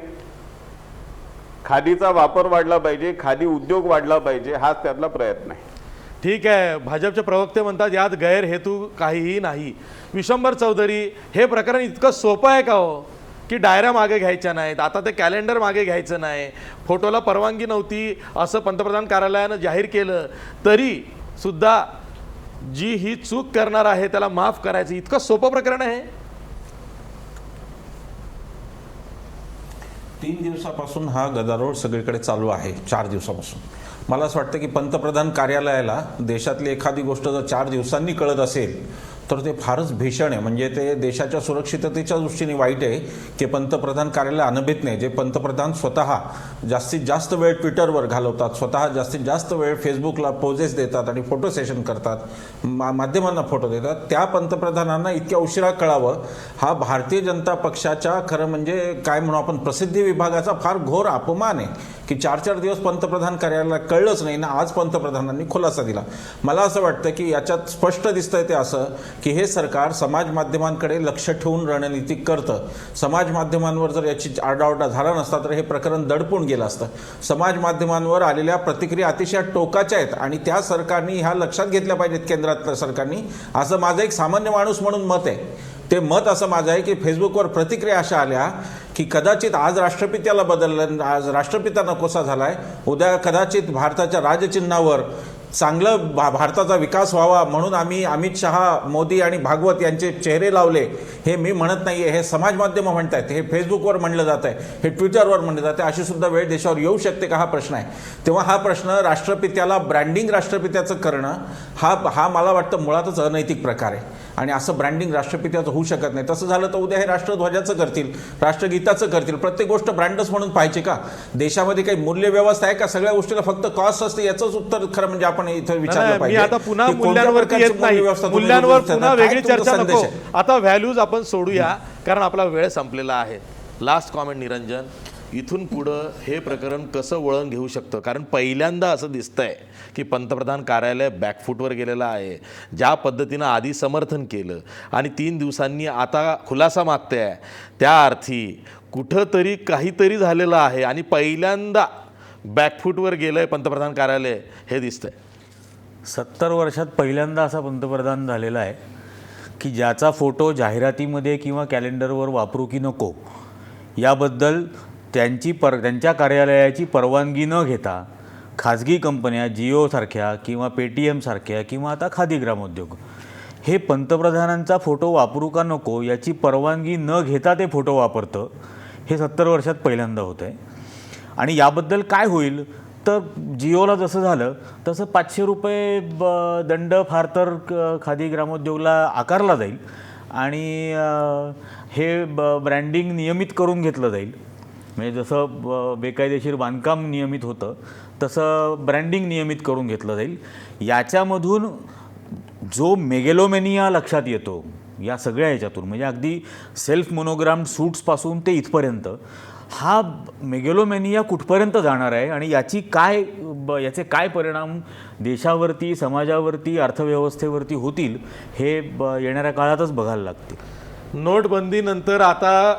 खादीचा वापर वाढला पाहिजे, खादी उद्योग वाढला पाहिजे, हाच त्यातला प्रयत्न आहे. ठीक आहे, भाजपचे प्रवक्ते म्हणतात यात गैरहेतू काहीही नाही. विश्वंभर चौधरी, हे प्रकरण इतकं सोपं आहे का हो की डायऱ्या मागे घ्यायच्या नाहीत, आता ते कॅलेंडर मागे घ्यायचं नाही, फोटोला परवानगी नव्हती असं पंतप्रधान कार्यालयानं जाहीर केलं तरी सुद्धा जी ही चूक करणार आहे त्याला माफ करायचं, इतकं सोपं प्रकरण आहे? 3 दिवसापासून हा गदारोळ सगळीकडे चालू आहे. 4 दिवसापासून मला असं वाटतं की पंतप्रधान कार्यालयाला देशातली एखादी गोष्ट जर 4 दिवसांनी कळत असेल तर ते फारच भीषण आहे. म्हणजे ते देशाच्या सुरक्षिततेच्या दृष्टीने वाईट आहे की पंतप्रधान कार्यालय अनभित नाही. जे पंतप्रधान स्वतः जास्तीत जास्त वेळ ट्विटरवर घालवतात, स्वतः जास्तीत जास्त वेळ फेसबुकला पोजेस देतात आणि फोटो सेशन करतात, माध्यमांना फोटो देतात, त्या पंतप्रधानांना इतक्या उशिरा कळावं हा भारतीय जनता पक्षाच्या खरं म्हणजे काय म्हणू आपण प्रसिद्धी विभागाचा फार घोर अपमान आहे की 4-4 दिवस पंतप्रधान कार्यालयाला कळलंच नाही ना आज पंतप्रधानांनी खुलासा दिला. मला असं वाटतं की याच्यात स्पष्ट दिसतंय ते असं की हे सरकार समाज माध्यमांकडे लक्ष ठेवून रणनीती करतं. समाज माध्यमांवर जर याची आरडाओरडा झाला नसता तर हे प्रकरण दडपून गेलं असतं. समाज माध्यमांवर आलेल्या प्रतिक्रिया अतिशय टोकाच्या आहेत आणि त्या सरकारने ह्या लक्षात घेतल्या पाहिजेत, केंद्रातल्या सरकारने, असं माझं एक सामान्य माणूस म्हणून मत आहे. ते मत असं माझं आहे की फेसबुकवर प्रतिक्रिया अशा आल्या की कदाचित आज राष्ट्रपित्याला बदललं, आज राष्ट्रपिता नकोसा झालाय, उद्या कदाचित भारताच्या राजचिन्हावर चांगलं भारताचा विकास व्हावा म्हणून आम्ही अमित शहा, मोदी आणि भागवत यांचे चेहरे लावले. हे मी म्हणत नाही आहे, हे समाज माध्यमं म्हणत आहेत, हे फेसबुकवर म्हणलं जात आहे, हे ट्विटरवर म्हणलं जातं. अशी सुद्धा वेळ देशावर येऊ शकते का हा प्रश्न आहे. तेव्हा हा प्रश्न राष्ट्रपित्याला ब्रँडिंग राष्ट्रपित्याचं करणं हा मला वाटतं मुळातच अनैतिक प्रकार आहे आणि असं ब्रँडिंग राष्ट्रपित्याचं होऊ शकत नाही. तसं झालं तर उद्या हे राष्ट्रध्वजाचं करतील, राष्ट्रगीताचं करतील. प्रत्येक गोष्ट ब्रँडच म्हणून पाहिजे का? देशामध्ये काही मूल्य व्यवस्था आहे का? सगळ्या गोष्टीला फक्त कॉस्ट असते याचंच उत्तर खरं म्हणजे आपण इथं विचारलं मी पाहिजे. आता पुन्हा की कोणत्या मूल्यांवरती प्रकारची येत नाही, मूल्यव्यवस्था तुम्ही मूल्यांवर रुजवता? पुन्हा काय वेगळी तुमचा चर्चा संदेश नको. आहे? आता व्हॅल्यूज आपण सोडूया कारण आपला वेळ संपलेला आहे. लास्ट कॉमेंट निरंजन, इथून पुढं हे प्रकरण कसं वळण घेऊ शकतं? कारण पहिल्यांदा असं दिसतंय की पंतप्रधान कार्यालय बॅकफूटवर गेलेलं आहे. ज्या पद्धतीनं आधी समर्थन केलं आणि 3 दिवसांनी आता खुलासा मागते आहे, त्या अर्थी कुठंतरी काहीतरी झालेलं आहे आणि पहिल्यांदा बॅकफूटवर गेलं आहे पंतप्रधान कार्यालय हे दिसतंय. 70 वर्षात पहिल्यांदा असा पंतप्रधान झालेला आहे की ज्याचा फोटो जाहिरातीमध्ये किंवा कॅलेंडरवर वापरू की नको याबद्दल त्यांच्या कार्यालयाची परवानगी न घेता खाजगी कंपन्या जिओसारख्या किंवा पेटीएम सारख्या किंवा आता खादी ग्रामोद्योग हे पंतप्रधानांचा फोटो वापरू का नको याची परवानगी न घेता ते फोटो वापरतं. हे 70 वर्षात पहिल्यांदा होतं आहे. आणि याबद्दल काय होईल तर जिओला जसं झालं तसं 500 रुपये दंड फार तर खादी ग्रामोद्योगला आकारला जाईल आणि हे ब्रँडिंग नियमित करून घेतलं जाईल. म्हणजे जसं बेकायदेशीर बांधकाम नियमित होतं तसं ब्रँडिंग नियमित करून घेतलं जाईल. याच्यामधून जो मेगेलोमेनिया लक्षात येतो या सगळ्या ह्याच्यातून म्हणजे अगदी सेल्फ मोनोग्राम सूट्सपासून ते इथपर्यंत हा मेगेलोमेनिया कुठपर्यंत जाणार आहे आणि याचे काय परिणाम देशावरती, समाजावरती, अर्थव्यवस्थेवरती होतील हे येणाऱ्या काळातच बघायला लागते. नोटबंदीनंतर आता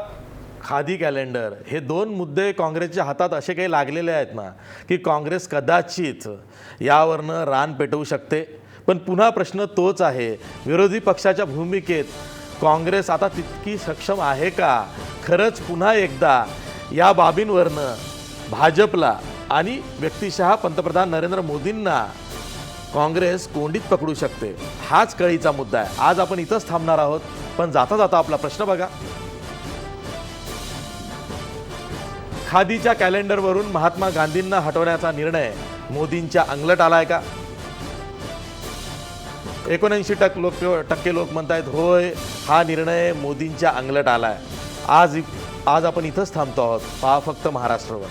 खादी कॅलेंडर हे 2 मुद्दे काँग्रेसच्या हातात असे काही लागलेले आहेत ना की काँग्रेस कदाचित यावरनं रान पेटवू शकते. पण पुन्हा प्रश्न तोच आहे, विरोधी पक्षाच्या भूमिकेत काँग्रेस आता तितकी सक्षम आहे का? खरंच पुन्हा एकदा या बाबींवरनं भाजपला आणि व्यक्तिशः पंतप्रधान नरेंद्र मोदींना काँग्रेस कोंडीत पकडू शकते? हाच कळीचा मुद्दा आहे. आज आपण इथंच थांबणार आहोत, पण जाता जाता आपला प्रश्न बघा. खादीच्या कॅलेंडरवरून महात्मा गांधींना हटवण्याचा निर्णय मोदींच्या अंगलट आलाय का? 79% लोक म्हणतायत होय, हा निर्णय मोदींच्या अंगलट आलाय. आज आपण इथंच थांबतो आहोत. पहा फक्त महाराष्ट्रावर.